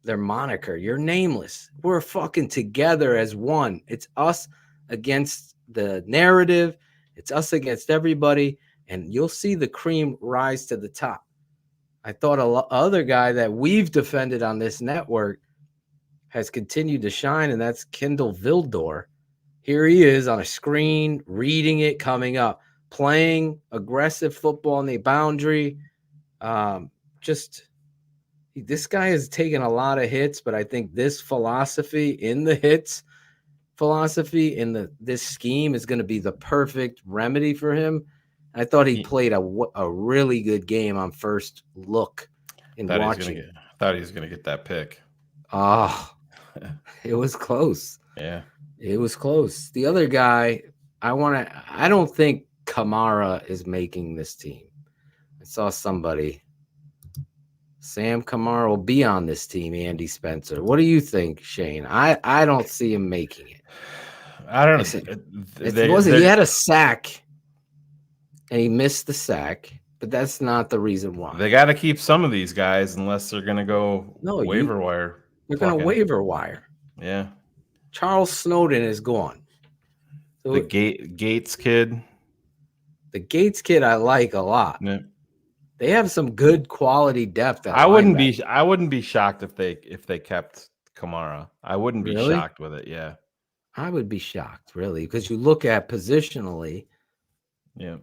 moniker. You're nameless. We're fucking together as one. It's us against the narrative. It's us against everybody, and you'll see the cream rise to the top. I thought other guy that we've defended on this network has continued to shine, and that's Kendall Vildor. Here he is on a screen, reading it, coming up, playing aggressive football on the boundary. This guy has taken a lot of hits, but I think this philosophy in the hits, philosophy in this scheme is going to be the perfect remedy for him. I thought he played a really good game on first look in watching. I thought he was going to get that pick. Oh, it was close. Yeah. It was close. The other guy, I don't think Kamara is making this team. I saw somebody. Sam Kamara will be on this team, Andy Spencer. What do you think, Shane? I don't see him making it. I don't know. He had a sack, and he missed the sack, but that's not the reason why. They got to keep some of these guys unless they're going to go waiver wire. They're going to waiver wire. Yeah. Charles Snowden is gone. So the Gates kid. The Gates kid I like a lot. Yeah. They have some good quality depth. I wouldn't be shocked if they kept Kamara. I wouldn't be Really? shocked with it. Yeah. I would be shocked, really, because you look at positionally. Yeah.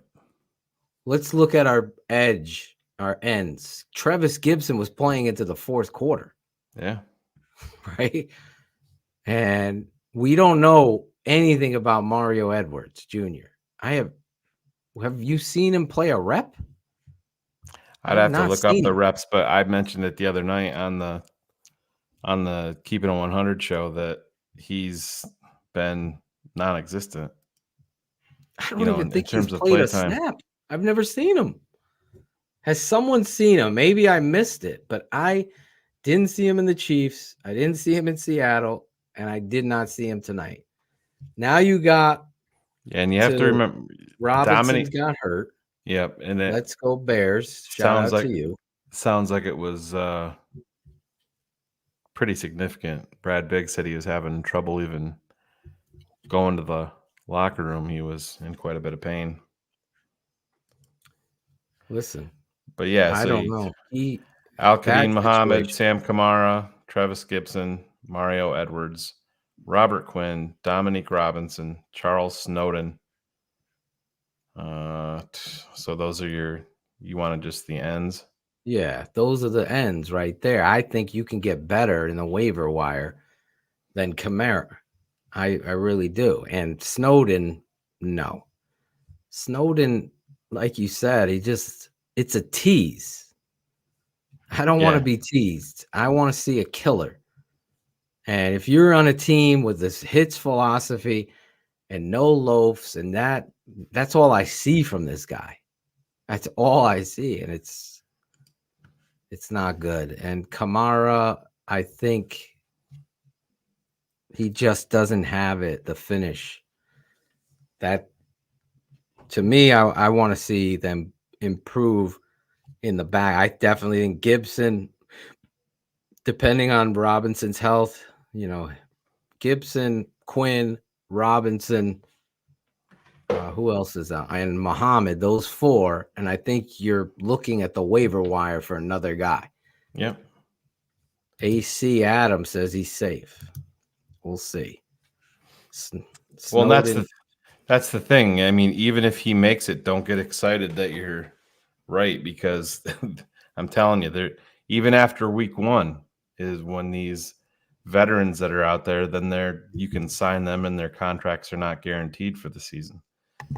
Let's look at our edge, our ends. Travis Gibson was playing into the fourth quarter. Yeah. Right. And we don't know anything about Mario Edwards Jr. Have you seen him play a rep? I'd have to look up the reps, but I mentioned it the other night on the Keeping It 100 show that he's been non-existent. I don't even think he's played a snap. I've never seen him. Has someone seen him? Maybe I missed it, but I didn't see him in the Chiefs. I didn't see him in Seattle, and I did not see him tonight. Now you got, and you have to remember, Robinson's got hurt. Yep, and let's go Bears. Shout out to you. Sounds like it was pretty significant. Brad Bigg said he was having trouble even going to the locker room. He was in quite a bit of pain. Listen, but yeah, I don't know. Al-Qadim Muhammad, Sam Kamara, Travis Gibson, Mario Edwards, Robert Quinn, Dominique Robinson, Charles Snowden. So those are you want just the ends? Yeah, those are the ends right there. I think you can get better in the waiver wire than Kamara. I really do. And Snowden, no. Snowden, like you said, it's a tease. I don't want to be teased. I want to see a killer. And if you're on a team with this hits philosophy and no loafs, and that's all I see from this guy. That's all I see. And it's not good. And Kamara, I think he just doesn't have it, the finish. That, to me, I want to see them improve in the back. I definitely think Gibson, depending on Robinson's health, Gibson, Quinn, Robinson, who else is out? And Muhammad, those four. And I think you're looking at the waiver wire for another guy. Yep. AC Adams says he's safe. We'll see. Well, that's the thing. I mean, even if he makes it, don't get excited that you're right, because I'm telling you, even after week 1 is when these veterans that are out there, then you can sign them and their contracts are not guaranteed for the season.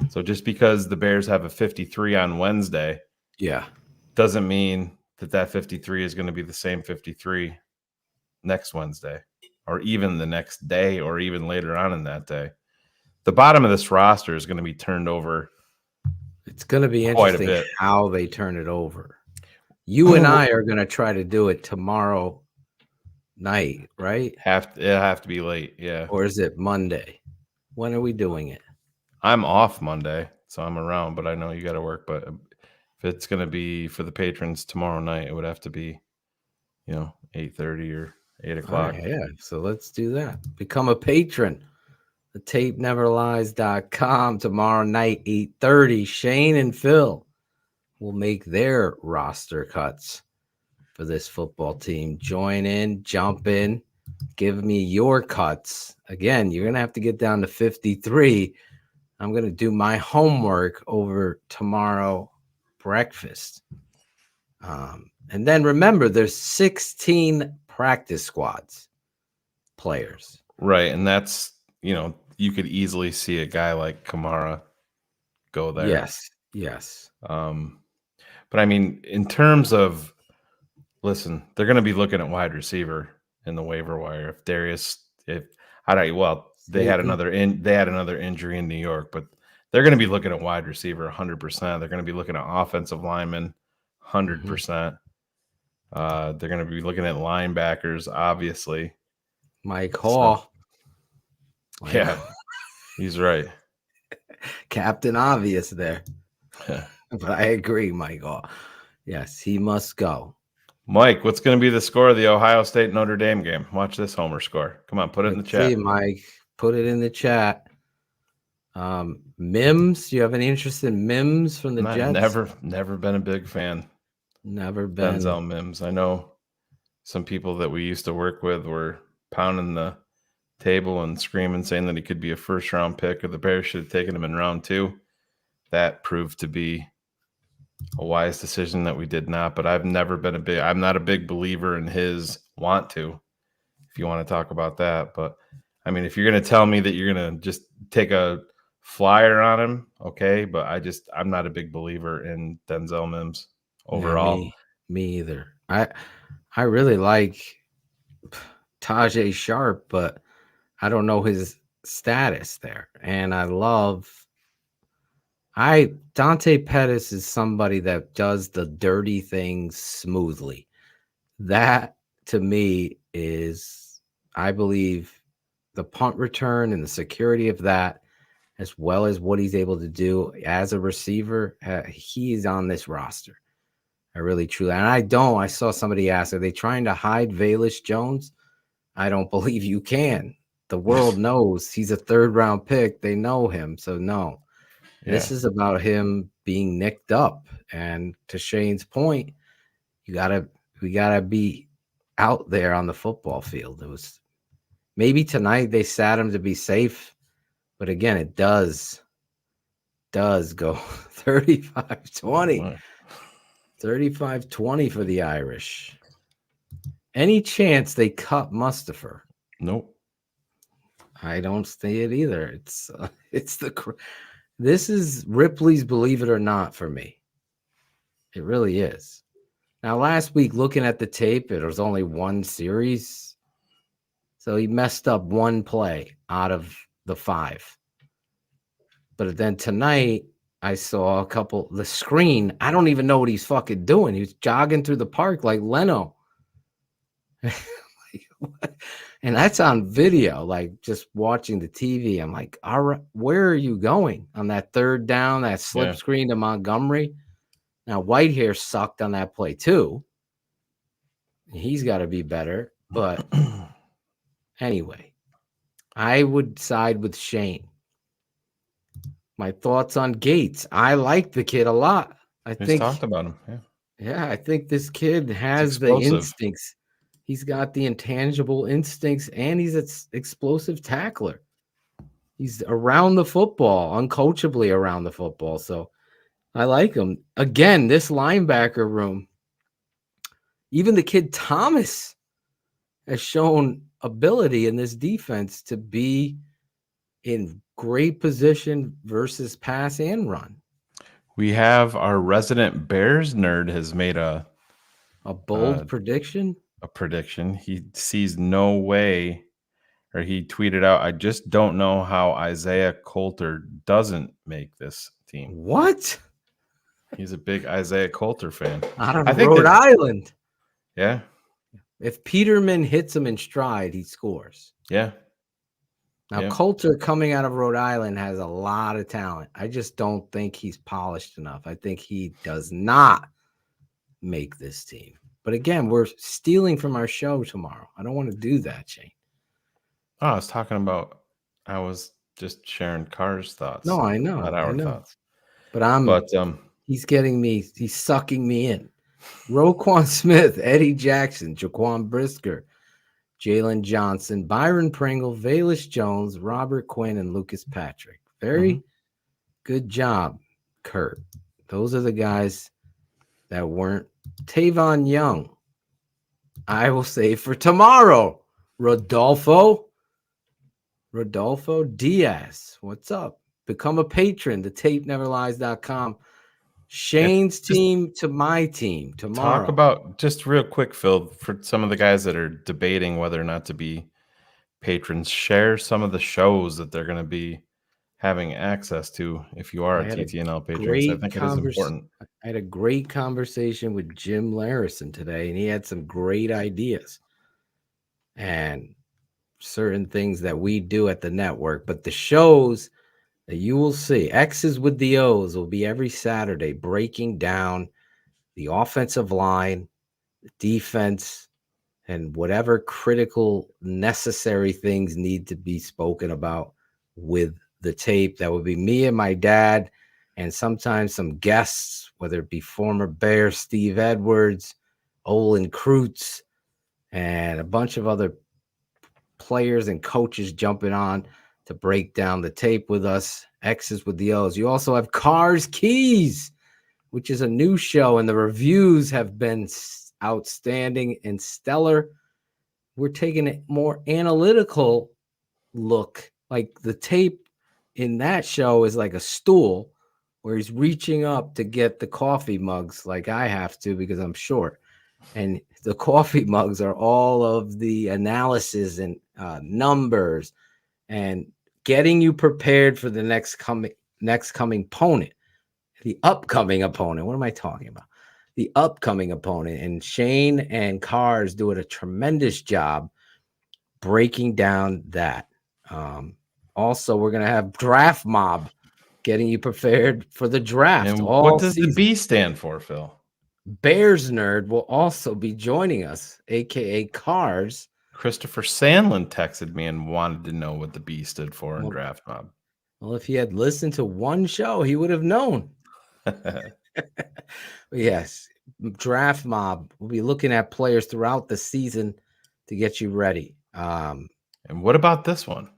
So just because the Bears have a 53 on Wednesday, doesn't mean that 53 is going to be the same 53 next Wednesday, or even the next day, or even later on in that day. The bottom of this roster is going to be turned over. It's going to be interesting how they turn it over. You and I are going to try to do it tomorrow night, right? It'll have to be late, yeah. Or is it Monday? When are we doing it? I'm off Monday, so I'm around, but I know you got to work. But if it's going to be for the patrons tomorrow night, it would have to be, 8:30 or 8 o'clock. Yeah, so let's do that. Become a patron. TheTapeNeverLies.com tomorrow night, 8:30. Shane and Phil will make their roster cuts for this football team. Join in, jump in, give me your cuts. Again, you're going to have to get down to 53. I'm going to do my homework over tomorrow breakfast. And then remember, there's 16 practice squads players. Right, and that's, you could easily see a guy like Kamara go there. Yes. But I mean, in terms of, listen, they're going to be looking at wide receiver in the waiver wire. They had another injury in New York, but they're going to be looking at wide receiver 100%. They're going to be looking at offensive linemen 100%. They're going to be looking at linebackers, obviously. Mike Hall. Yeah, he's right. Captain Obvious there. But I agree, Mike Hall. Yes, he must go. Mike, what's going to be the score of the Ohio State Notre Dame game? Watch this homer score. Come on, put it in the chat. See, Mike, put it in the chat. Mims, you have any interest in Mims from the Jets? Never been a big fan. Never been. Denzel Mims. I know some people that we used to work with were pounding the table and screaming, saying that he could be a first-round pick, or the Bears should have taken him in round 2. That proved to be a wise decision that we did not. But I'm not a big believer in his want to, if you want to talk about that. But I mean, if you're going to tell me that you're going to just take a flyer on him, okay. But I'm not a big believer in Denzel Mims overall. Yeah, me either. I really like Tajay Sharp, but I don't know his status there. And Dante Pettis is somebody that does the dirty things smoothly. That to me is, I believe, the punt return and the security of that, as well as what he's able to do as a receiver. He's on this roster. I really truly, and I saw somebody ask, are they trying to hide Velus Jones? I don't believe you can. The world knows he's a 3rd-round pick. They know him. So no, this is about him being nicked up. And to Shane's point, we gotta be out there on the football field. It was maybe tonight they sat him to be safe, but again, it does go 35-20. 35-20 for the Irish. Any chance they cut Mustafa? Nope. I don't see it either. This is Ripley's Believe It or Not for me. It really is. Now, last week, looking at the tape, it was only one series. So he messed up one play out of the 5. But then tonight, I saw the screen. I don't even know what he's fucking doing. He was jogging through the park like Leno. And that's on video, like just watching the TV. I'm like, all right, where are you going on that 3rd down, that slip screen to Montgomery? Now, Whitehair sucked on that play too. He's got to be better. But anyway, I would side with Shane. My thoughts on Gates. I like the kid a lot. I think talked about him. Yeah, I think this kid has the instincts. He's got the intangible instincts, and he's an explosive tackler. He's around the football, uncoachably around the football. So I like him. Again, this linebacker room, even the kid Thomas has shown ability in this defense to be in great position versus pass and run. We have our resident Bears nerd has made a bold prediction. A prediction. He sees no way, or he tweeted out, I just don't know how Isaiah Coulter doesn't make this team. What? He's a big Isaiah Coulter fan. Out of Rhode Island. Yeah. If Peterman hits him in stride, he scores. Yeah. Now, Coulter coming out of Rhode Island has a lot of talent. I just don't think he's polished enough. I think he does not make this team. But again, we're stealing from our show tomorrow. I don't want to do that, Shane. Oh, I was just sharing Carr's thoughts. No, I know. Not our thoughts. But he's sucking me in. Roquan Smith, Eddie Jackson, Jaquan Brisker, Jalen Johnson, Byron Pringle, Velus Jones, Robert Quinn, and Lucas Patrick. Very good job, Kurt. Those are the guys that weren't. Tavon Young, I will say for tomorrow. Rodolfo Diaz, what's up? Become a patron. TheTapeNeverLies.com. Shane's team to my team tomorrow. Talk about, just real quick, Phil, for some of the guys that are debating whether or not to be patrons, share some of the shows that they're going to be having access to if you are a TTNL patron. I think it is important. I had a great conversation with Jim Larison today, and he had some great ideas and certain things that we do at the network. But the shows that you will see, X's with the O's, will be every Saturday, breaking down the offensive line, the defense, and whatever critical, necessary things need to be spoken about with the tape. That would be me and my dad and sometimes some guests, whether it be former Bear Steve Edwards, Olin Kreutz, and a bunch of other players and coaches jumping on to break down the tape with us. X's with the O's. You also have Cars Keys, which is a new show, and the reviews have been outstanding and stellar. We're taking a more analytical look. Like the tape in that show is like a stool where he's reaching up to get the coffee mugs like I have to because I'm short. And the coffee mugs are all of the analysis and numbers and getting you prepared for the next coming opponent, the upcoming opponent. What am I talking about? The upcoming opponent. And Shane and Cars doing a tremendous job breaking down that. Also, we're going to have Draft Mob getting you prepared for the draft. And what does the B stand for, Phil? Bears Nerd will also be joining us, a.k.a. Cars. Christopher Sandlin texted me and wanted to know what the B stood for in Draft Mob. Well, if he had listened to one show, he would have known. Yes, Draft Mob. We'll be looking at players throughout the season to get you ready. And what about this one?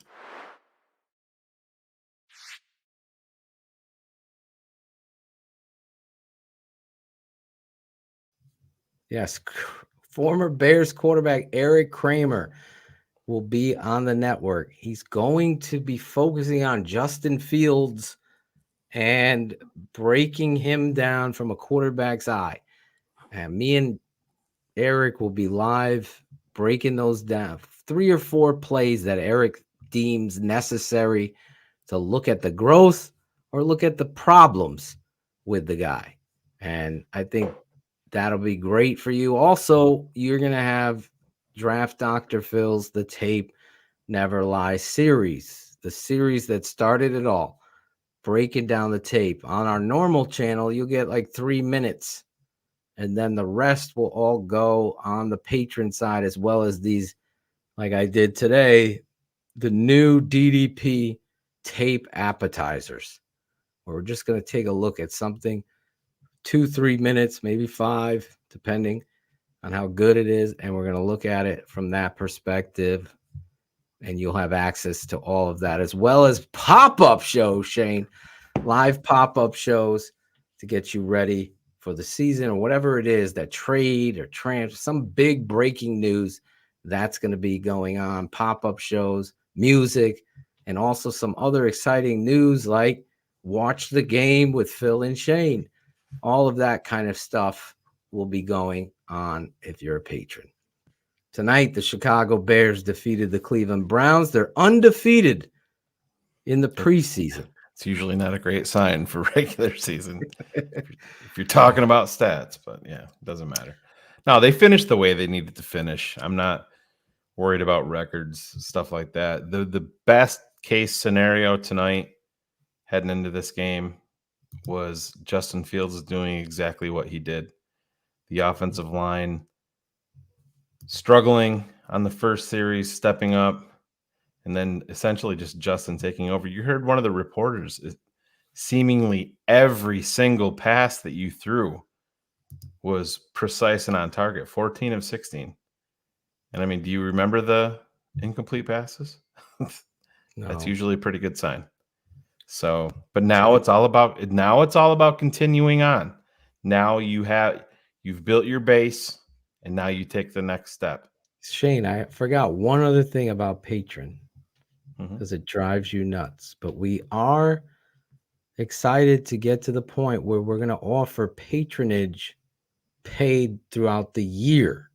Yes, former Bears quarterback Eric Kramer will be on the network. He's going to be focusing on Justin Fields and breaking him down from a quarterback's eye. And me and Eric will be live breaking those down. 3 or 4 plays that Eric deems necessary to look at the growth or look at the problems with the guy. And I think that'll be great for you. Also, you're going to have Draft Dr. Phil's The Tape Never Lies series, the series that started it all, breaking down the tape. On our normal channel, you'll get like 3 minutes, and then the rest will all go on the patron side, as well as these, like I did today, the new DDP tape appetizers, where we're just going to take a look at something 2-3 minutes, maybe 5, depending on how good it is. And we're going to look at it from that perspective. And you'll have access to all of that, as well as pop-up shows, Shane. Live pop-up shows to get you ready for the season or whatever it is, that trade or transfer, some big breaking news that's going to be going on. Pop-up shows, music, and also some other exciting news like Watch the Game with Phil and Shane. All of that kind of stuff will be going on if you're a patron. Tonight, the Chicago Bears defeated the Cleveland Browns. They're undefeated in the preseason. It's usually not a great sign for regular season if you're talking about stats, but yeah, it doesn't matter. No, they finished the way they needed to finish. I'm not worried about records, stuff like that. The best case scenario tonight heading into this game was Justin Fields is doing exactly what he did. The offensive line struggling on the first series, stepping up, and then essentially just Justin taking over. You heard one of the reporters, seemingly every single pass that you threw was precise and on target, 14 of 16. And I mean, do you remember the incomplete passes? No. That's usually a pretty good sign. So, but now it's all about continuing on. Now you've built your base, and now you take the next step. Shane, I forgot one other thing about Patreon because it drives you nuts. But we are excited to get to the point where we're going to offer patronage paid throughout the year.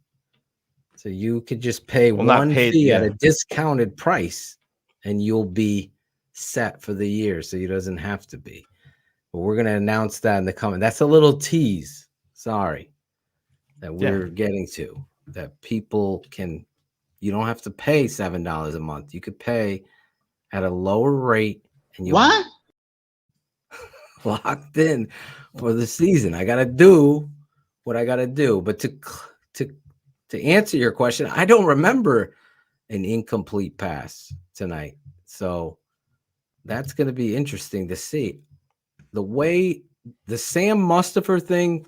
So you could just pay one fee at a discounted price, and you'll be set for the year. So you doesn't have to be. But we're going to announce that in the coming. That's a little tease. Sorry. That we're getting to, that people can, you don't have to pay $7 a month. You could pay at a lower rate, and you're locked in for the season. I got to do what I got to do. But to answer your question, I don't remember an incomplete pass tonight. So that's going to be interesting to see. the way the Sam Mustipher thing,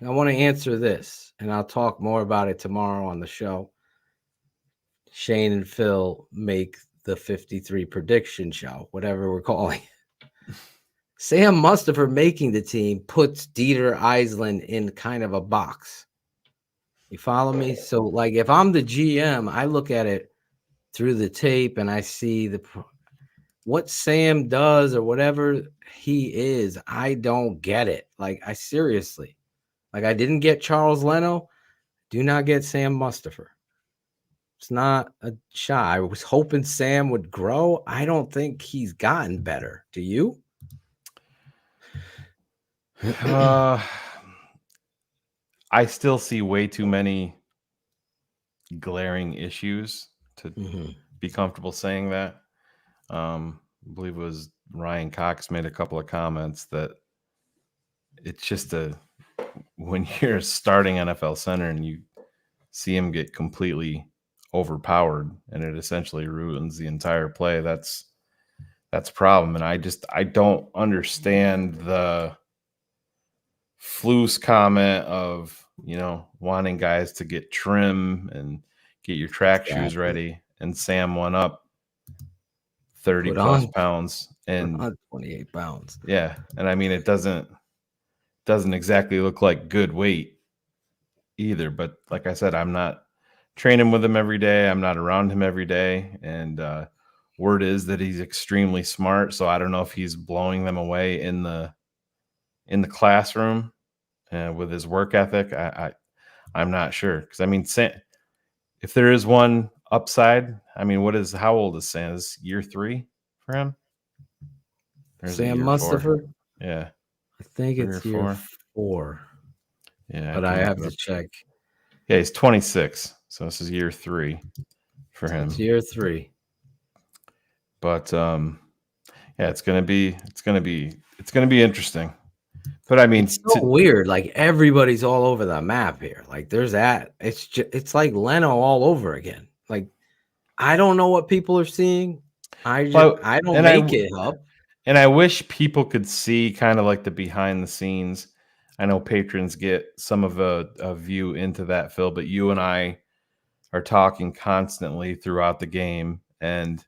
I want to answer this, and I'll talk more about it tomorrow on the show. Shane and Phil make the 53 prediction show, whatever we're calling it. Sam Mustipher making the team puts Dieter Eisland in kind of a box. You follow me? So, like, if I'm the GM, I look at it through the tape and I see what Sam does or whatever he is. I don't get it. Like, I seriously, like, I didn't get Charles Leno. Do not get Sam Mustipher. It's not a shot. I was hoping Sam would grow. I don't think he's gotten better. Do you? I still see way too many glaring issues to be comfortable saying that. I believe it was Ryan Cox made a couple of comments that it's just when you're starting NFL center and you see him get completely overpowered and it essentially ruins the entire play, that's a problem. And I don't understand the Flus comment of, wanting guys to get trim and get your track shoes ready. And Sam went up 30 plus pounds and 28 pounds. Yeah. And I mean, it doesn't exactly look like good weight either. But like I said, I'm not training with him every day. I'm not around him every day. And word is that he's extremely smart. So I don't know if he's blowing them away in the classroom with his work ethic. I'm not sure. Because I mean, if there is one upside, I mean, how old is Sam? Is year 3 for him? Sam Mustipher? Yeah. I think it's year 4. Yeah. But I have to check. Yeah, he's 26. So this is year 3 for him. It's year 3. But yeah, it's gonna be interesting. But I mean, it's so weird. Like everybody's all over the map here. Like there's that. It's like Leno all over again. Like I don't know what people are seeing. I don't make it up. And I wish people could see kind of like the behind the scenes. I know patrons get some of a view into that, Phil, but you and I are talking constantly throughout the game. And,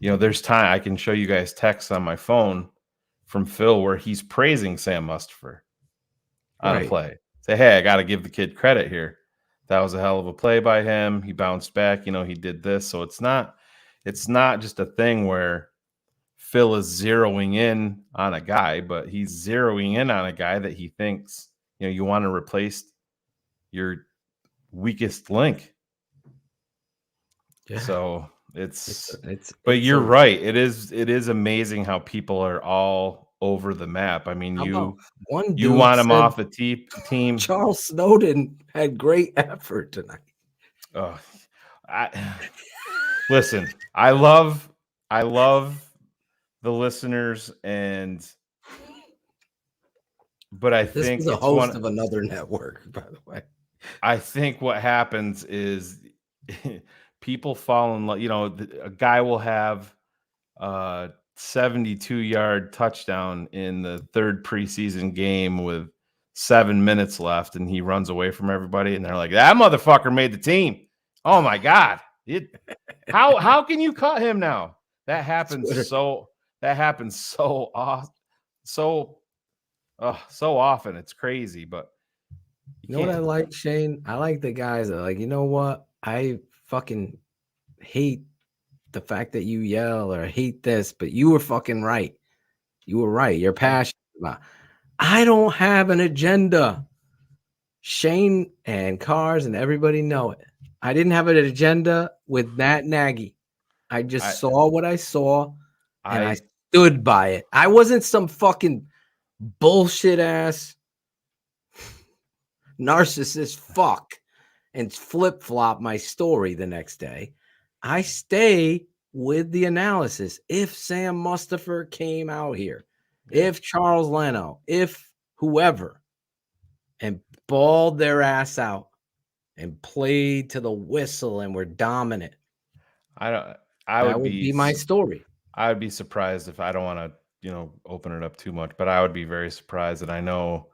there's time I can show you guys texts on my phone from Phil where he's praising Sam Mustipher on a play. Say, hey, I got to give the kid credit here. That was a hell of a play by him. He bounced back. He did this. So it's not just a thing where Phil is zeroing in on a guy, but he's zeroing in on a guy that he thinks, you want to replace your weakest link. Yeah. So but you're right. It is amazing how people are all over the map. I mean, you want him off the team. Charles Snowden had great effort tonight. Oh, listen, I love the listeners, but I think this is a host of another network, by the way. I think what happens is people fall in love. A guy will have a 72-yard touchdown in the 3rd preseason game with 7 minutes left, and he runs away from everybody, and they're like, "That motherfucker made the team." Oh my God! How can you cut him now? That happens so often. It's crazy, but you know what I like, Shane? I like the guys that are like, you know what? I fucking hate the fact that you yell or hate this, but you were fucking right. You were right. You're passionate about. I don't have an agenda. Shane and Cars and everybody know it. I didn't have an agenda with Matt Nagy. I just saw what I saw and I stood by it. I wasn't some fucking bullshit ass narcissist fuck and flip-flop my story the next day. I stay with the analysis. If Sam Mustipher came out here, if Charles Leno, if whoever, and balled their ass out and played to the whistle and were dominant, that would be my story. I would be surprised if I don't want open it up too much, but I would be very surprised. And I know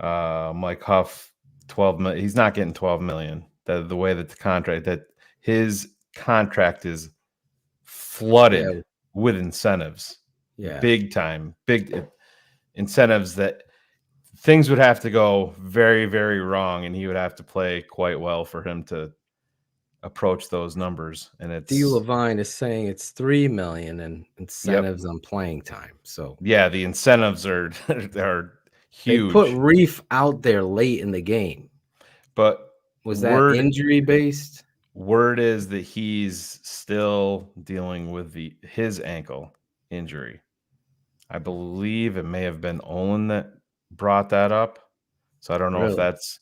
Mike Huff, 12 million. He's not getting 12 million. The way that his contract is flooded with incentives. Yeah. Big time, big incentives that things would have to go very, very wrong, and he would have to play quite well for him to approach those numbers. And it's D. Levine is saying it's $3 million in incentives on playing time. So yeah, the incentives are huge. They put Reef out there late in the game, but was that injury based? Word is that he's still dealing with his ankle injury. I believe it may have been Olin that brought that up. So I don't know if that's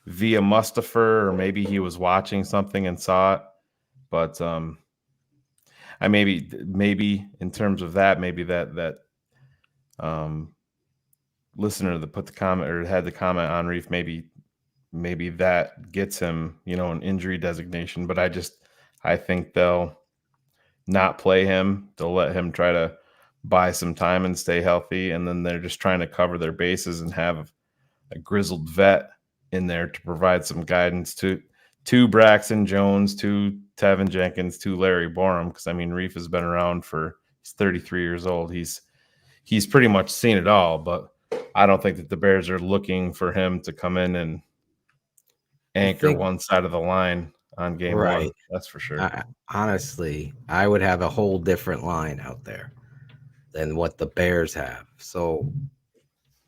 via Mustafa or maybe he was watching something and saw it. But I maybe in terms of that, maybe that listener that put the comment or had the comment on Reef, maybe that gets him, an injury designation. But I think they'll not play him. They'll let him try to buy some time and stay healthy. And then they're just trying to cover their bases and have a grizzled vet in there to provide some guidance to Braxton Jones, to Tevin Jenkins, to Larry Borum. Because Reef has been around he's 33 years old. He's pretty much seen it all, but I don't think that the Bears are looking for him to come in and anchor one side of the line on game one. That's for sure. Honestly, I would have a whole different line out there than what the Bears have. So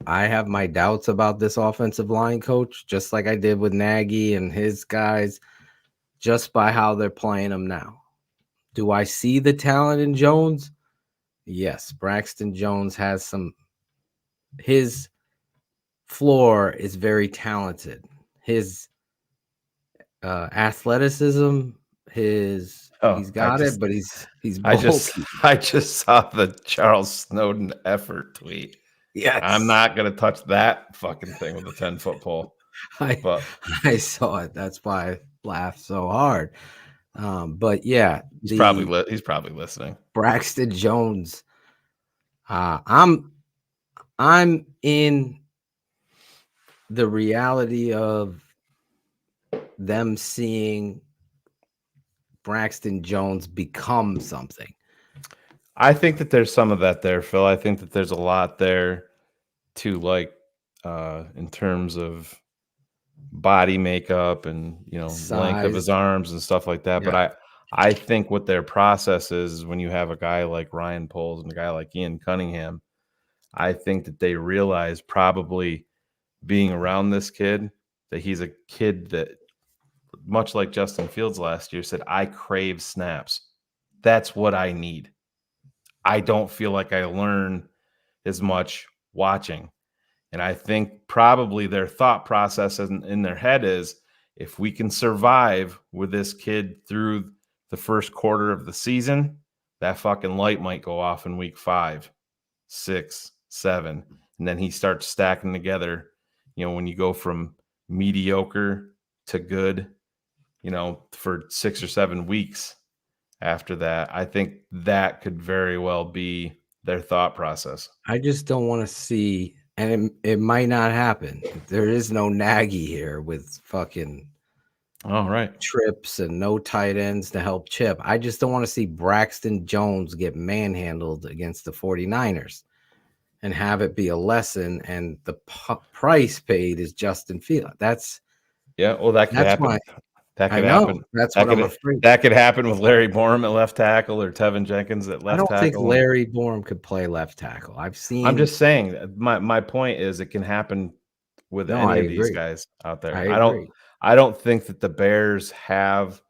I have my doubts about this offensive line coach, just like I did with Nagy and his guys, just by how they're playing them now. Do I see the talent in Jones? Yes. Braxton Jones has his floor is very talented. His athleticism, he's got it, but he's bulky. I just saw the Charles Snowden effort tweet. Yes. I'm not gonna touch that fucking thing with a 10-foot pole. I saw it. That's why I laughed so hard. But yeah, he's probably listening. Braxton Jones. I'm in the reality of them seeing Braxton Jones become something. I think that there's some of that there, Phil. I think that there's a lot there to in terms of body makeup and Size. Length of his arms and stuff like that. Yeah. But I think what their process is when you have a guy like Ryan Poles and a guy like Ian Cunningham, I think that they realize probably being around this kid that he's a kid that, much like Justin Fields last year, said, I crave snaps. That's what I need. I don't feel like I learn as much watching. And I think probably their thought process in their head is, if we can survive with this kid through the first quarter of the season, that fucking light might go off in week 5, 6, 7. And then he starts stacking together, when you go from mediocre to good, for 6 or 7 weeks after that. I think that could very well be their thought process. I just don't want to see, and it might not happen. There is no Nagy here with fucking trips and no tight ends to help Chip. I just don't want to see Braxton Jones get manhandled against the 49ers and have it be a lesson, and the price paid is Justin Fields. That could happen. That could happen. That's what I'm afraid. That could happen with Larry Borum at left tackle or Tevin Jenkins at left tackle. I don't think Larry Borum could play left tackle. I'm just saying. My point is, it can happen with any of these guys out there. I don't think that the Bears have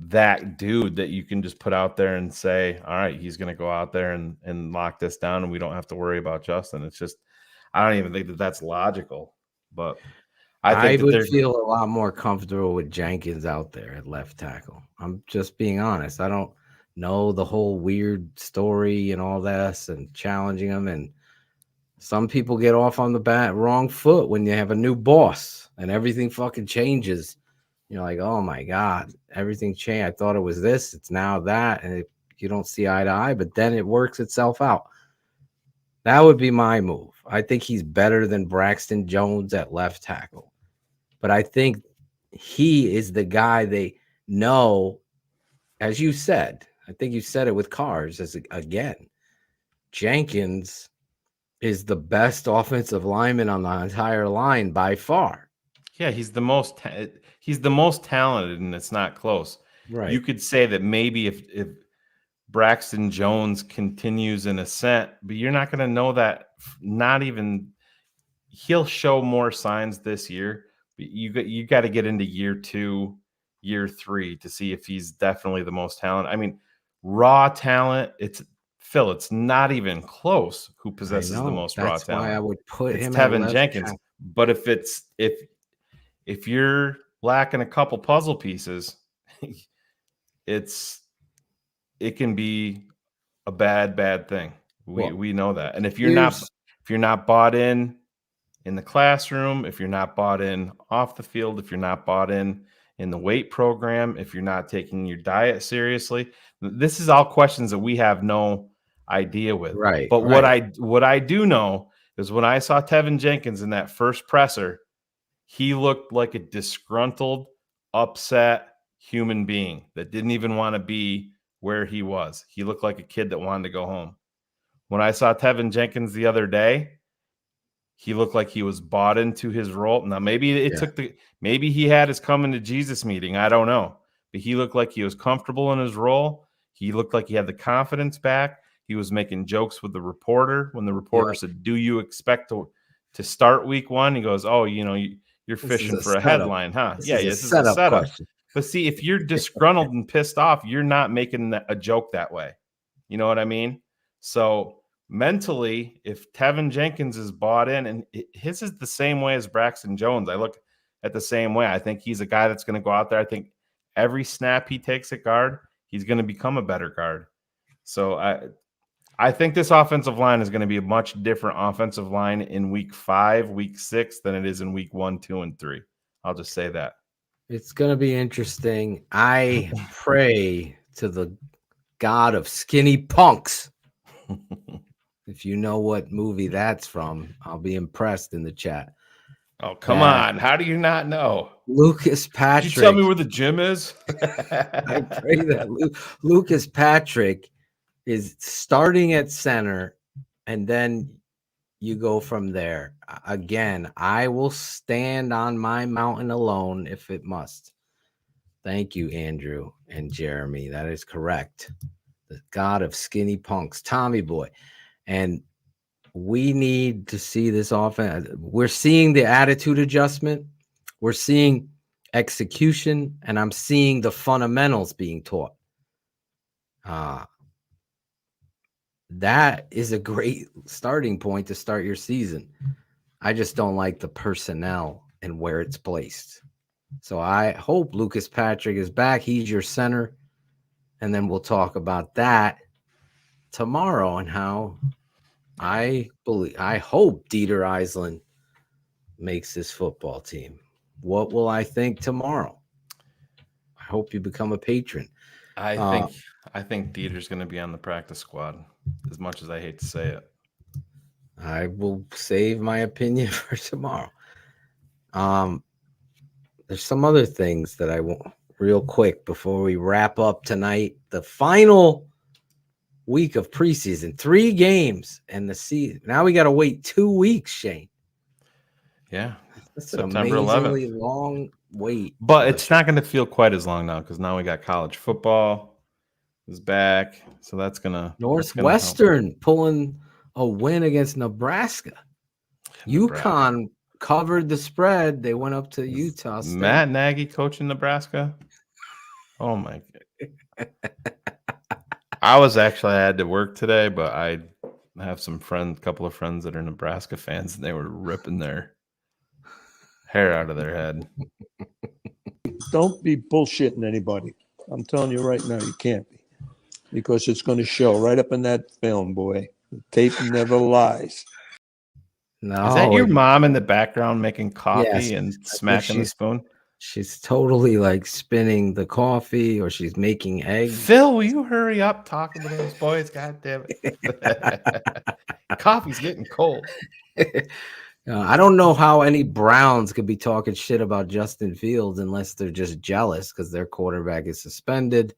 that dude that you can just put out there and say, all right, he's going to go out there and lock this down, and we don't have to worry about Justin. It's just, I don't even think that that's logical, but I would feel a lot more comfortable with Jenkins out there at left tackle. I'm just being honest. I don't know the whole weird story and all this and challenging him. And some people get off on the wrong foot when you have a new boss and everything fucking changes. You're like, oh my God, everything changed. I thought it was this. It's now that. And You don't see eye to eye, but then it works itself out. That would be my move. I think he's better than Braxton Jones at left tackle. But I think he is the guy they know, as you said. I think you said it with Cars again. Jenkins is the best offensive lineman on the entire line by far. Yeah, he's the most talented, and it's not close. Right. You could say that maybe if Braxton Jones continues in ascent, but you're not going to know that. Not even he'll show more signs this year. But you got to get into year 2, year 3 to see if he's definitely the most talented. I mean, raw talent. It's Phil. It's not even close. Who possesses the most raw talent? That's why I would put him. Tevin Jenkins. But if you're lacking a couple puzzle pieces, it can be a bad thing. We know that. And if you're not bought in the classroom, if you're not bought in off the field, if you're not bought in the weight program, if you're not taking your diet seriously, this is all questions that we have no idea with. Right. But what I do know is when I saw Tevin Jenkins in that first presser, he looked like a disgruntled, upset human being that didn't even want to be where he was. He looked like a kid that wanted to go home. When I saw Tevin Jenkins the other day, he looked like he was bought into his role. Now, maybe maybe he had his coming to Jesus meeting. I don't know. But he looked like he was comfortable in his role. He looked like he had the confidence back. He was making jokes with the reporter. When the reporter said, "Do you expect to start week 1?" He goes, "Oh, you're fishing for a headline, huh?" This is a setup. Question. But see, if you're disgruntled and pissed off, you're not making a joke that way. You know what I mean? So mentally, if Tevin Jenkins is bought in, and his is the same way as Braxton Jones, I look at the same way. I think he's a guy that's going to go out there. I think every snap he takes at guard, he's going to become a better guard. So I think this offensive line is going to be a much different offensive line in week 5, week 6 than it is in week 1, 2, and 3. I'll just say that. It's going to be interesting. I pray to the God of skinny punks. If you know what movie that's from, I'll be impressed in the chat. Oh, come on. How do you not know? Lucas Patrick. Did you tell me where the gym is? I pray that Lucas Patrick is starting at center, and then you go from there. Again, I will stand on my mountain alone if it must. Thank you, Andrew and Jeremy. That is correct. The God of skinny punks, Tommy Boy. And we need to see this offense. We're seeing the attitude adjustment. We're seeing execution, and I'm seeing the fundamentals being taught. That is a great starting point to start your season. I just don't like the personnel and where it's placed. So I hope Lucas Patrick is back. He's your center. And then we'll talk about that tomorrow and how I hope Dieter Eisland makes this football team. What will I think tomorrow? I hope you become a patron. I think Dieter's going to be on the practice squad, as much as I hate to say it. I will save my opinion for tomorrow. There's some other things that I want real quick before we wrap up tonight. The final week of preseason, 3 games, and the season. Now we got to wait 2 weeks, Shane. Yeah, that's September an amazingly 11th. long wait. But it's not going to feel quite as long now because now we got college football is back, so that's gonna Northwestern pulling a win against Nebraska. UConn covered the spread. They went up to Utah State. Matt Nagy coaching Nebraska. Oh my God. I had to work today, but I have a couple of friends that are Nebraska fans, and they were ripping their hair out of their head. Don't be bullshitting anybody. I'm telling you right now, you can't be. Because it's going to show right up in that film, boy. The tape never lies. No. Is that your mom in the background making coffee and smacking the spoon? She's totally like spinning the coffee, or she's making eggs. Phil, will you hurry up talking to those boys? God damn it. Coffee's getting cold. I don't know how any Browns could be talking shit about Justin Fields unless they're just jealous because their quarterback is suspended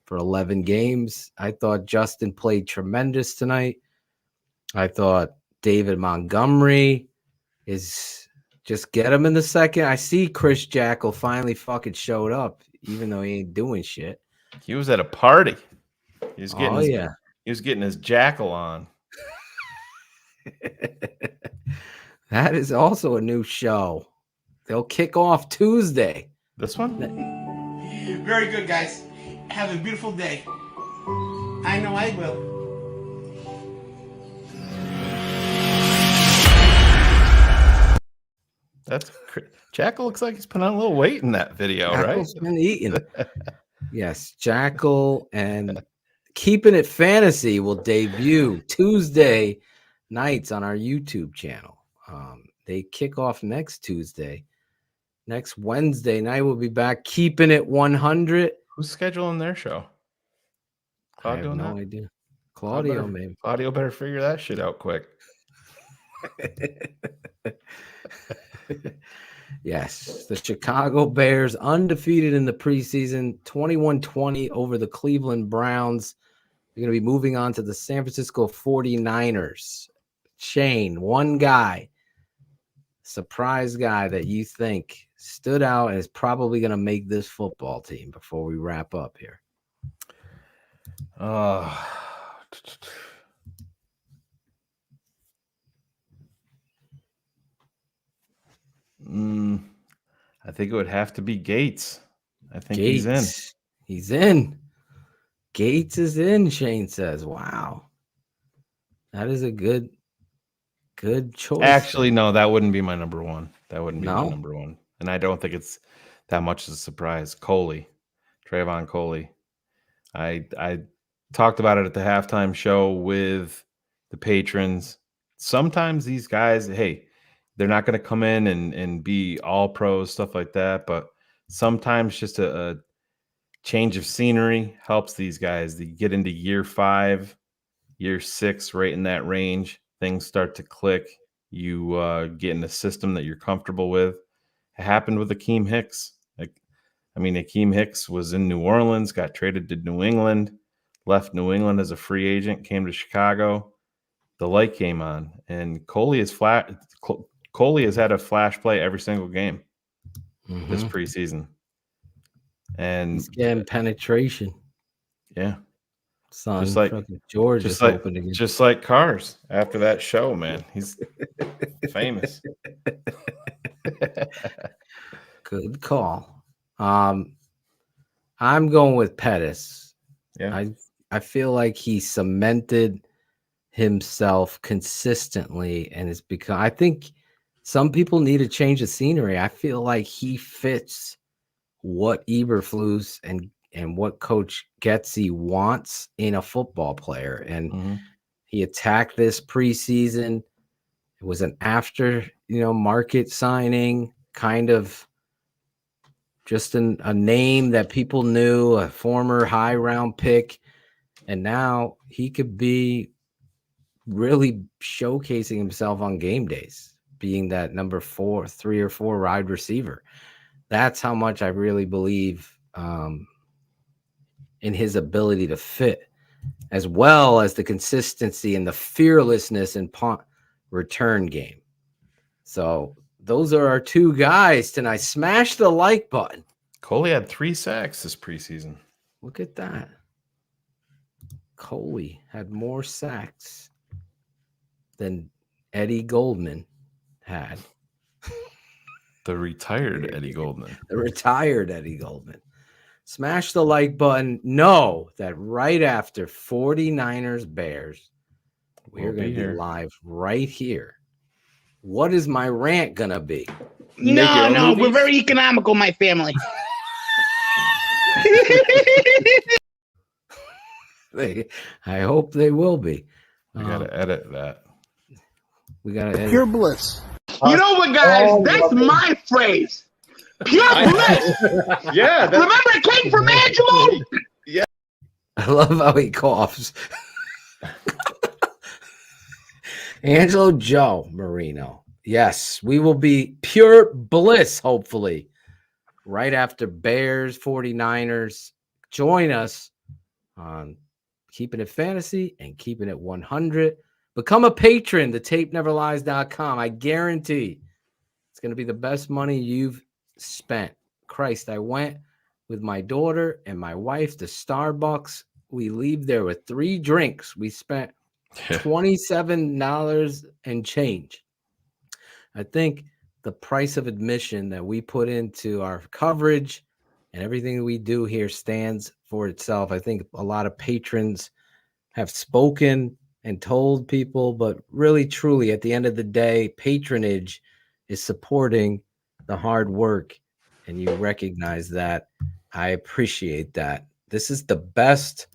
for 11 games. I thought Justin played tremendous tonight. I thought David Montgomery is just get him in the second. I see Chris Jackal finally fucking showed up, even though he ain't doing shit. He was at a party. He was getting he was getting his jackal on. That is also a new show. They'll kick off Tuesday. This one? Very good, guys. Have a beautiful day. I know I will. That's Jackal looks like he's put on a little weight in that video, Jackal's right? been eating. Yes, Jackal and Keeping It Fantasy will debut Tuesday nights on our YouTube channel. They kick off next Tuesday. Next Wednesday night, we'll be back Keeping It 100. Who's scheduling their show? I have no idea. Claudio, maybe. Claudio better figure that shit out quick. Yes, the Chicago Bears undefeated in the preseason, 21-20 over the Cleveland Browns. They're going to be moving on to the San Francisco 49ers. Shane, one guy, surprise guy that you think stood out and is probably going to make this football team before we wrap up here. I think it would have to be Gates. I think Gates. he's in. He's in. Gates is in, Shane says. Wow. That is a good choice. Actually, no, that wouldn't be my number one. That wouldn't be my No? number one. And I don't think it's that much of a surprise. Trayvon Coley. I talked about it at the halftime show with the patrons. Sometimes these guys, hey, they're not going to come in and be all pros, stuff like that. But sometimes just a change of scenery helps these guys. They get into year 5, year 6, right in that range. Things start to click. You get in a system that you're comfortable with. It happened with Akeem Hicks. Akeem Hicks was in New Orleans, got traded to New England, left New England as a free agent, came to Chicago. The light came on, and Coley has had a flash play every single game this preseason. And he's getting penetration. Yeah. Son, George is opening. Just like Cars after that show, man. He's famous. Good call. I'm going with Pettis. Yeah. I feel like he cemented himself consistently, and it's because I think some people need to change the scenery. I feel like he fits what Eberflus and what Coach Getsy wants in a football player. And he attacked this preseason. It was an after, market signing, kind of just a name that people knew, a former high round pick. And now he could be really showcasing himself on game days, being that number 3 or 4 wide receiver. That's how much I really believe in his ability to fit, as well as the consistency and the fearlessness in punt return game. So those are our 2 guys tonight. Smash the like button. Coley had 3 sacks this preseason. Look at that. Coley had more sacks than Eddie Goldman had. The retired Eddie Goldman. The retired Eddie Goldman. Smash the like button. Know that right after 49ers Bears, we're going to be live right here. What is my rant going to be? No, we're very economical, my family. I hope they will be. We got to edit that. We got to edit. Pure bliss. You know what, guys? That's my phrase. Pure bliss. Yeah. Remember, it came from Angelo. Yeah. I love how he coughs. Angelo Joe Marino. Yes, we will be pure bliss, hopefully, right after Bears, 49ers. Join us on Keeping It Fantasy and Keeping It 100. Become a patron, thetapeneverlies.com. I guarantee it's going to be the best money you've spent. Christ, I went with my daughter and my wife to Starbucks. We leave there with 3 drinks. We spent $27 and change. I think the price of admission that we put into our coverage and everything we do here stands for itself. I think a lot of patrons have spoken and told people, but really, truly, at the end of the day, patronage is supporting the hard work, and you recognize that. I appreciate that. This is the best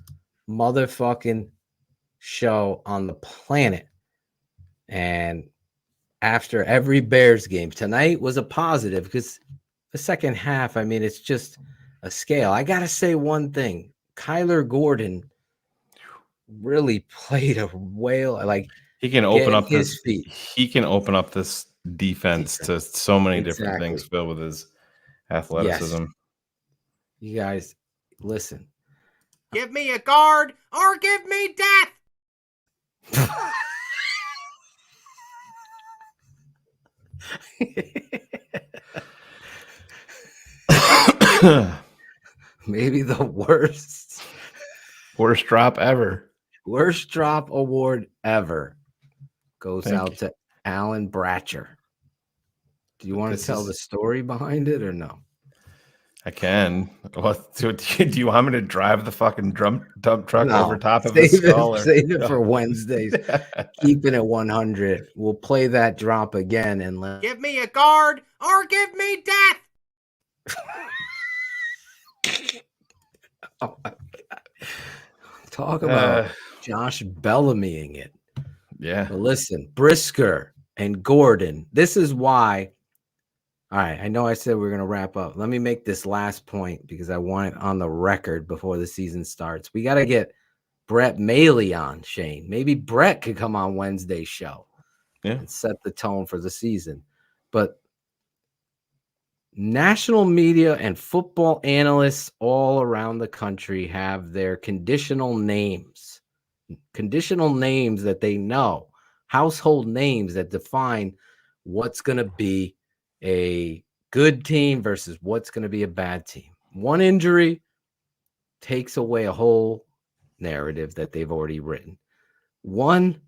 motherfucking show on the planet. And after every Bears game, tonight was a positive because the second half, I mean, it's just a scale. I got to say one thing. Kyler Gordon really played a whale. Like, he can open up his feet. He can open up this defense to so many different things filled with his athleticism. Yes. You guys, listen. Give me a guard or give me death. Maybe the worst drop ever. Worst drop award ever goes out to Alan Bratcher. Do you want to tell the story behind it or no? I can. Do you want me to drive the fucking dump truck over top of his skull? Save it for Wednesdays. Keeping it 100. We'll play that drop again and give me a guard or give me death. Oh my God. Talk about Josh Bellamying it. Yeah. But listen, Brisker and Gordon. This is why. All right, I know I said we're going to wrap up. Let me make this last point because I want it on the record before the season starts. We got to get Brett Mailey on, Shane. Maybe Brett could come on Wednesday's show and set the tone for the season. But national media and football analysts all around the country have their conditional names that they know, household names that define what's going to be a good team versus what's going to be a bad team. One injury takes away a whole narrative that they've already written. One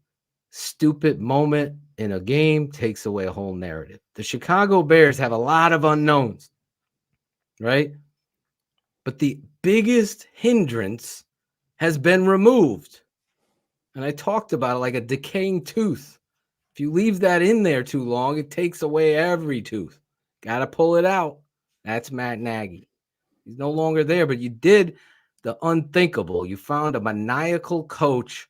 stupid moment in a game takes away a whole narrative. The Chicago Bears have a lot of unknowns, right? But the biggest hindrance has been removed. And I talked about it like a decaying tooth. If you leave that in there too long, it takes away every tooth. Got to pull it out. That's Matt Nagy. He's no longer there, but you did the unthinkable. You found a maniacal coach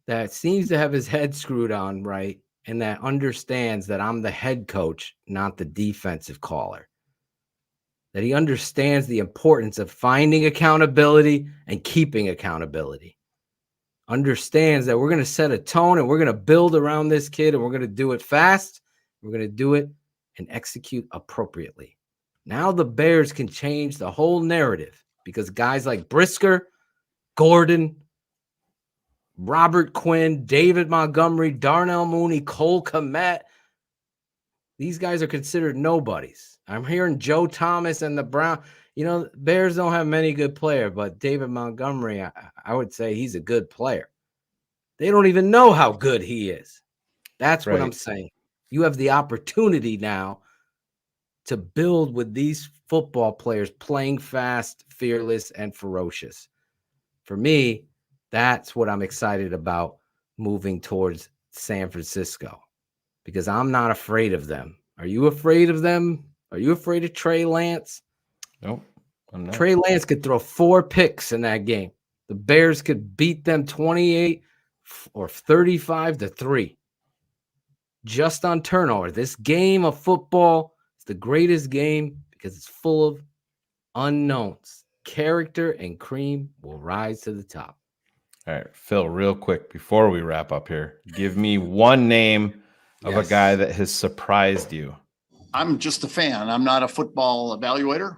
that seems to have his head screwed on right and that understands that I'm the head coach, not the defensive caller. That he understands the importance of finding accountability and keeping accountability. Understands that we're going to set a tone and we're going to build around this kid and we're going to do it fast. We're going to do it and execute appropriately. Now the Bears can change the whole narrative because guys like Brisker, Gordon, Robert Quinn, David Montgomery, Darnell Mooney, Cole Kmet, these guys are considered nobodies. I'm hearing Joe Thomas and the Brown. You know, Bears don't have many good players, but David Montgomery, I would say he's a good player. They don't even know how good he is. That's what I'm saying. You have the opportunity now to build with these football players playing fast, fearless, and ferocious. For me, that's what I'm excited about moving towards San Francisco because I'm not afraid of them. Are you afraid of them? Are you afraid of Trey Lance? Nope, I'm not. Trey Lance could throw 4 picks in that game. The Bears could beat them 28 or 35-3 just on turnover. This game of football is the greatest game because it's full of unknowns. Character and cream will rise to the top. All right, Phil, real quick before we wrap up here, give me one name of a guy that has surprised you. I'm just a fan. I'm not a football evaluator.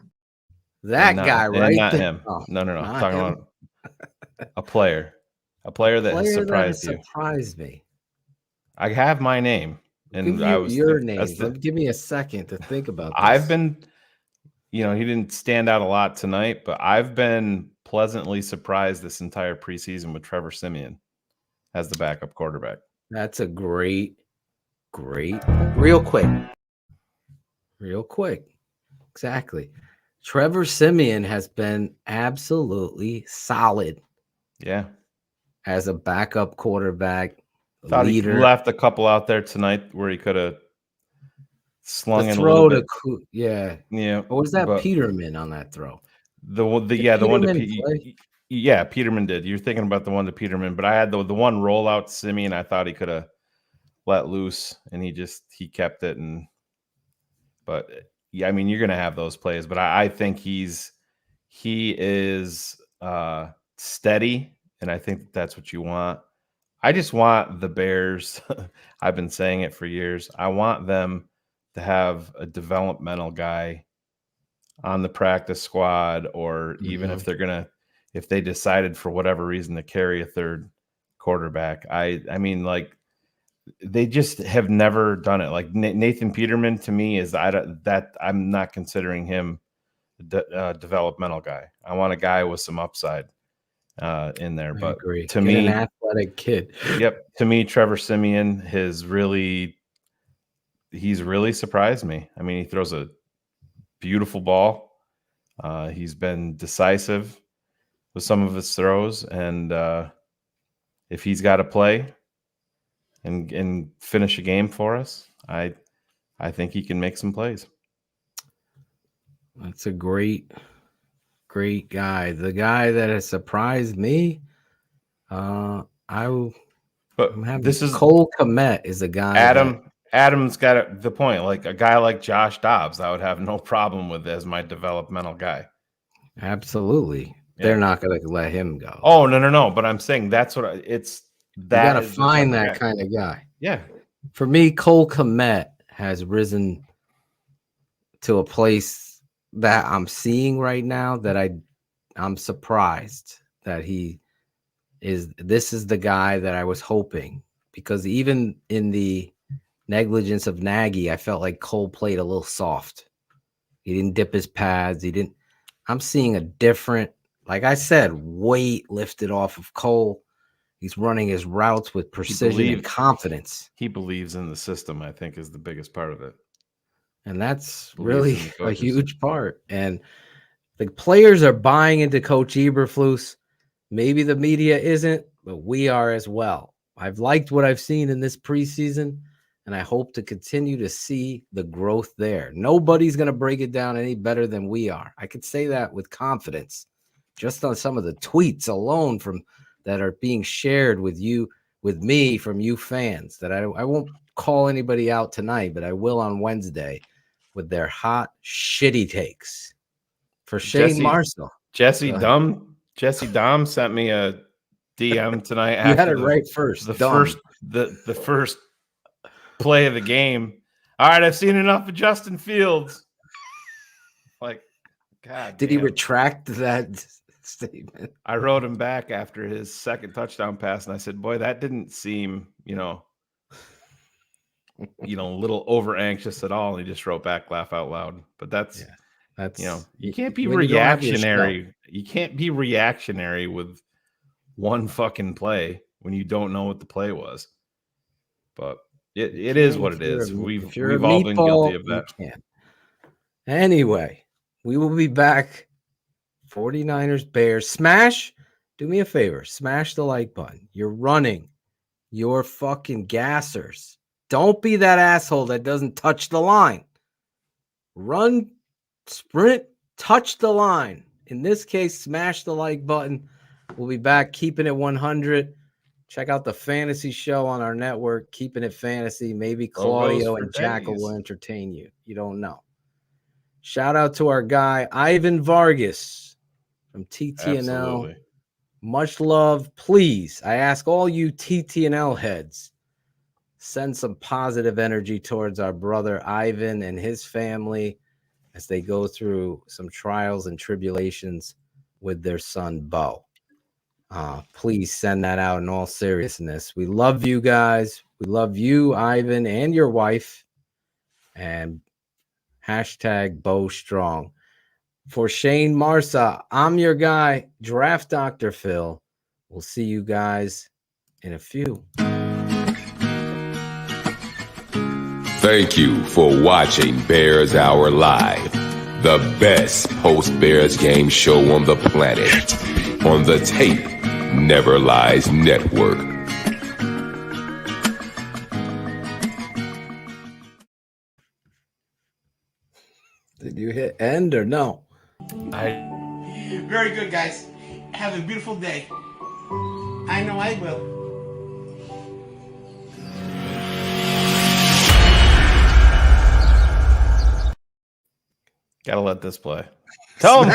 That guy, right? Not there. him. Oh, No. I'm not talking him. about a player that has surprised you. Surprised me. I have my name, and Give I you was your name. Give me a second to think about this. I've been, he didn't stand out a lot tonight, but I've been pleasantly surprised this entire preseason with Trevor Siemian as the backup quarterback. That's a great. Real quick. Exactly. Trevor Siemian has been absolutely solid. Yeah. As a backup quarterback, Thought leader. he left a couple out there tonight where he could have slung the it throw a little bit. Yeah. Yeah. Or was that Peterman on that throw? The one to Peterman did. You're thinking about the one to Peterman, but I had the one rollout to Siemian. I thought he could have let loose, and he kept it. But yeah, I mean, you're gonna have those plays, but I think he is steady, and I think that's what you want. I just want the Bears. I've been saying it for years. I want them to have a developmental guy on the practice squad, or even if if they decided for whatever reason to carry a third quarterback. I mean, like, they just have never done it. Like Nathan Peterman to me is I'm not considering him a developmental guy. I want a guy with some upside in there. But to me, an athletic kid. Yep. To me, Trevor Siemian he's really surprised me. I mean, he throws a beautiful ball. He's been decisive with some of his throws, and if he's got to play and finish a game for us, I think he can make some plays. That's a great guy. The guy that has surprised me, Cole Kmet is a guy. Adam's got the point. Like a guy like Josh Dobbs, I would have no problem with as my developmental guy. Absolutely. Yeah. They're not going to let him go. Oh, no. But I'm saying that's what it's. That you got to find that kind of guy. Yeah. For me, Cole Kmet has risen to a place that I'm seeing right now that I'm surprised that this is the guy that I was hoping, because even in the negligence of Nagy, I felt like Cole played a little soft. He didn't dip his pads. I'm seeing a different, like I said, weight lifted off of Cole. He's running his routes with precision and confidence. He believes in the system, I think, is the biggest part of it. And that's really a huge part. And the players are buying into Coach Eberflus. Maybe the media isn't, but we are as well. I've liked what I've seen in this preseason, and I hope to continue to see the growth there. Nobody's going to break it down any better than we are. I could say that with confidence, just on some of the tweets alone that are being shared with me from you fans, that I won't call anybody out tonight, but I will on Wednesday with their hot, shitty takes for Shane Marshall. Jesse Dom sent me a DM tonight. You had it right first. The first play of the game. All right, I've seen enough of Justin Fields. Like, God. Did he retract that statement? I wrote him back after his second touchdown pass, and I said, "Boy, that didn't seem, a little over anxious at all." And he just wrote back, "Laugh out loud." But that's you can't be reactionary. You can't be reactionary with one fucking play when you don't know what the play was. But it is what it is. We've all been guilty of that. Anyway, we will be back. 49ers, Bears. Smash. Do me a favor. Smash the like button. You're running. You're fucking gassers. Don't be that asshole that doesn't touch the line. Run, sprint, touch the line. In this case, smash the like button. We'll be back keeping it 100. Check out the fantasy show on our network, Keeping It Fantasy. Maybe Claudio and Jackal will entertain you. You don't know. Shout out to our guy, Ivan Vargas from TTNL. Absolutely. Much love. Please, I ask all you TTNL heads, send some positive energy towards our brother Ivan and his family as they go through some trials and tribulations with their son, Bo. Please send that out in all seriousness. We love you guys. We love you, Ivan, and your wife. And hashtag Bo Strong. For Shane Marsa, I'm your guy, Draft Dr. Phil. We'll see you guys in a few. Thank you for watching Bears Hour Live, the best post-Bears game show on the planet, on the Tape Never Lies Network. Did you hit end or no? Very good, guys. Have a beautiful day. I know I will. Gotta let this play. Tell him.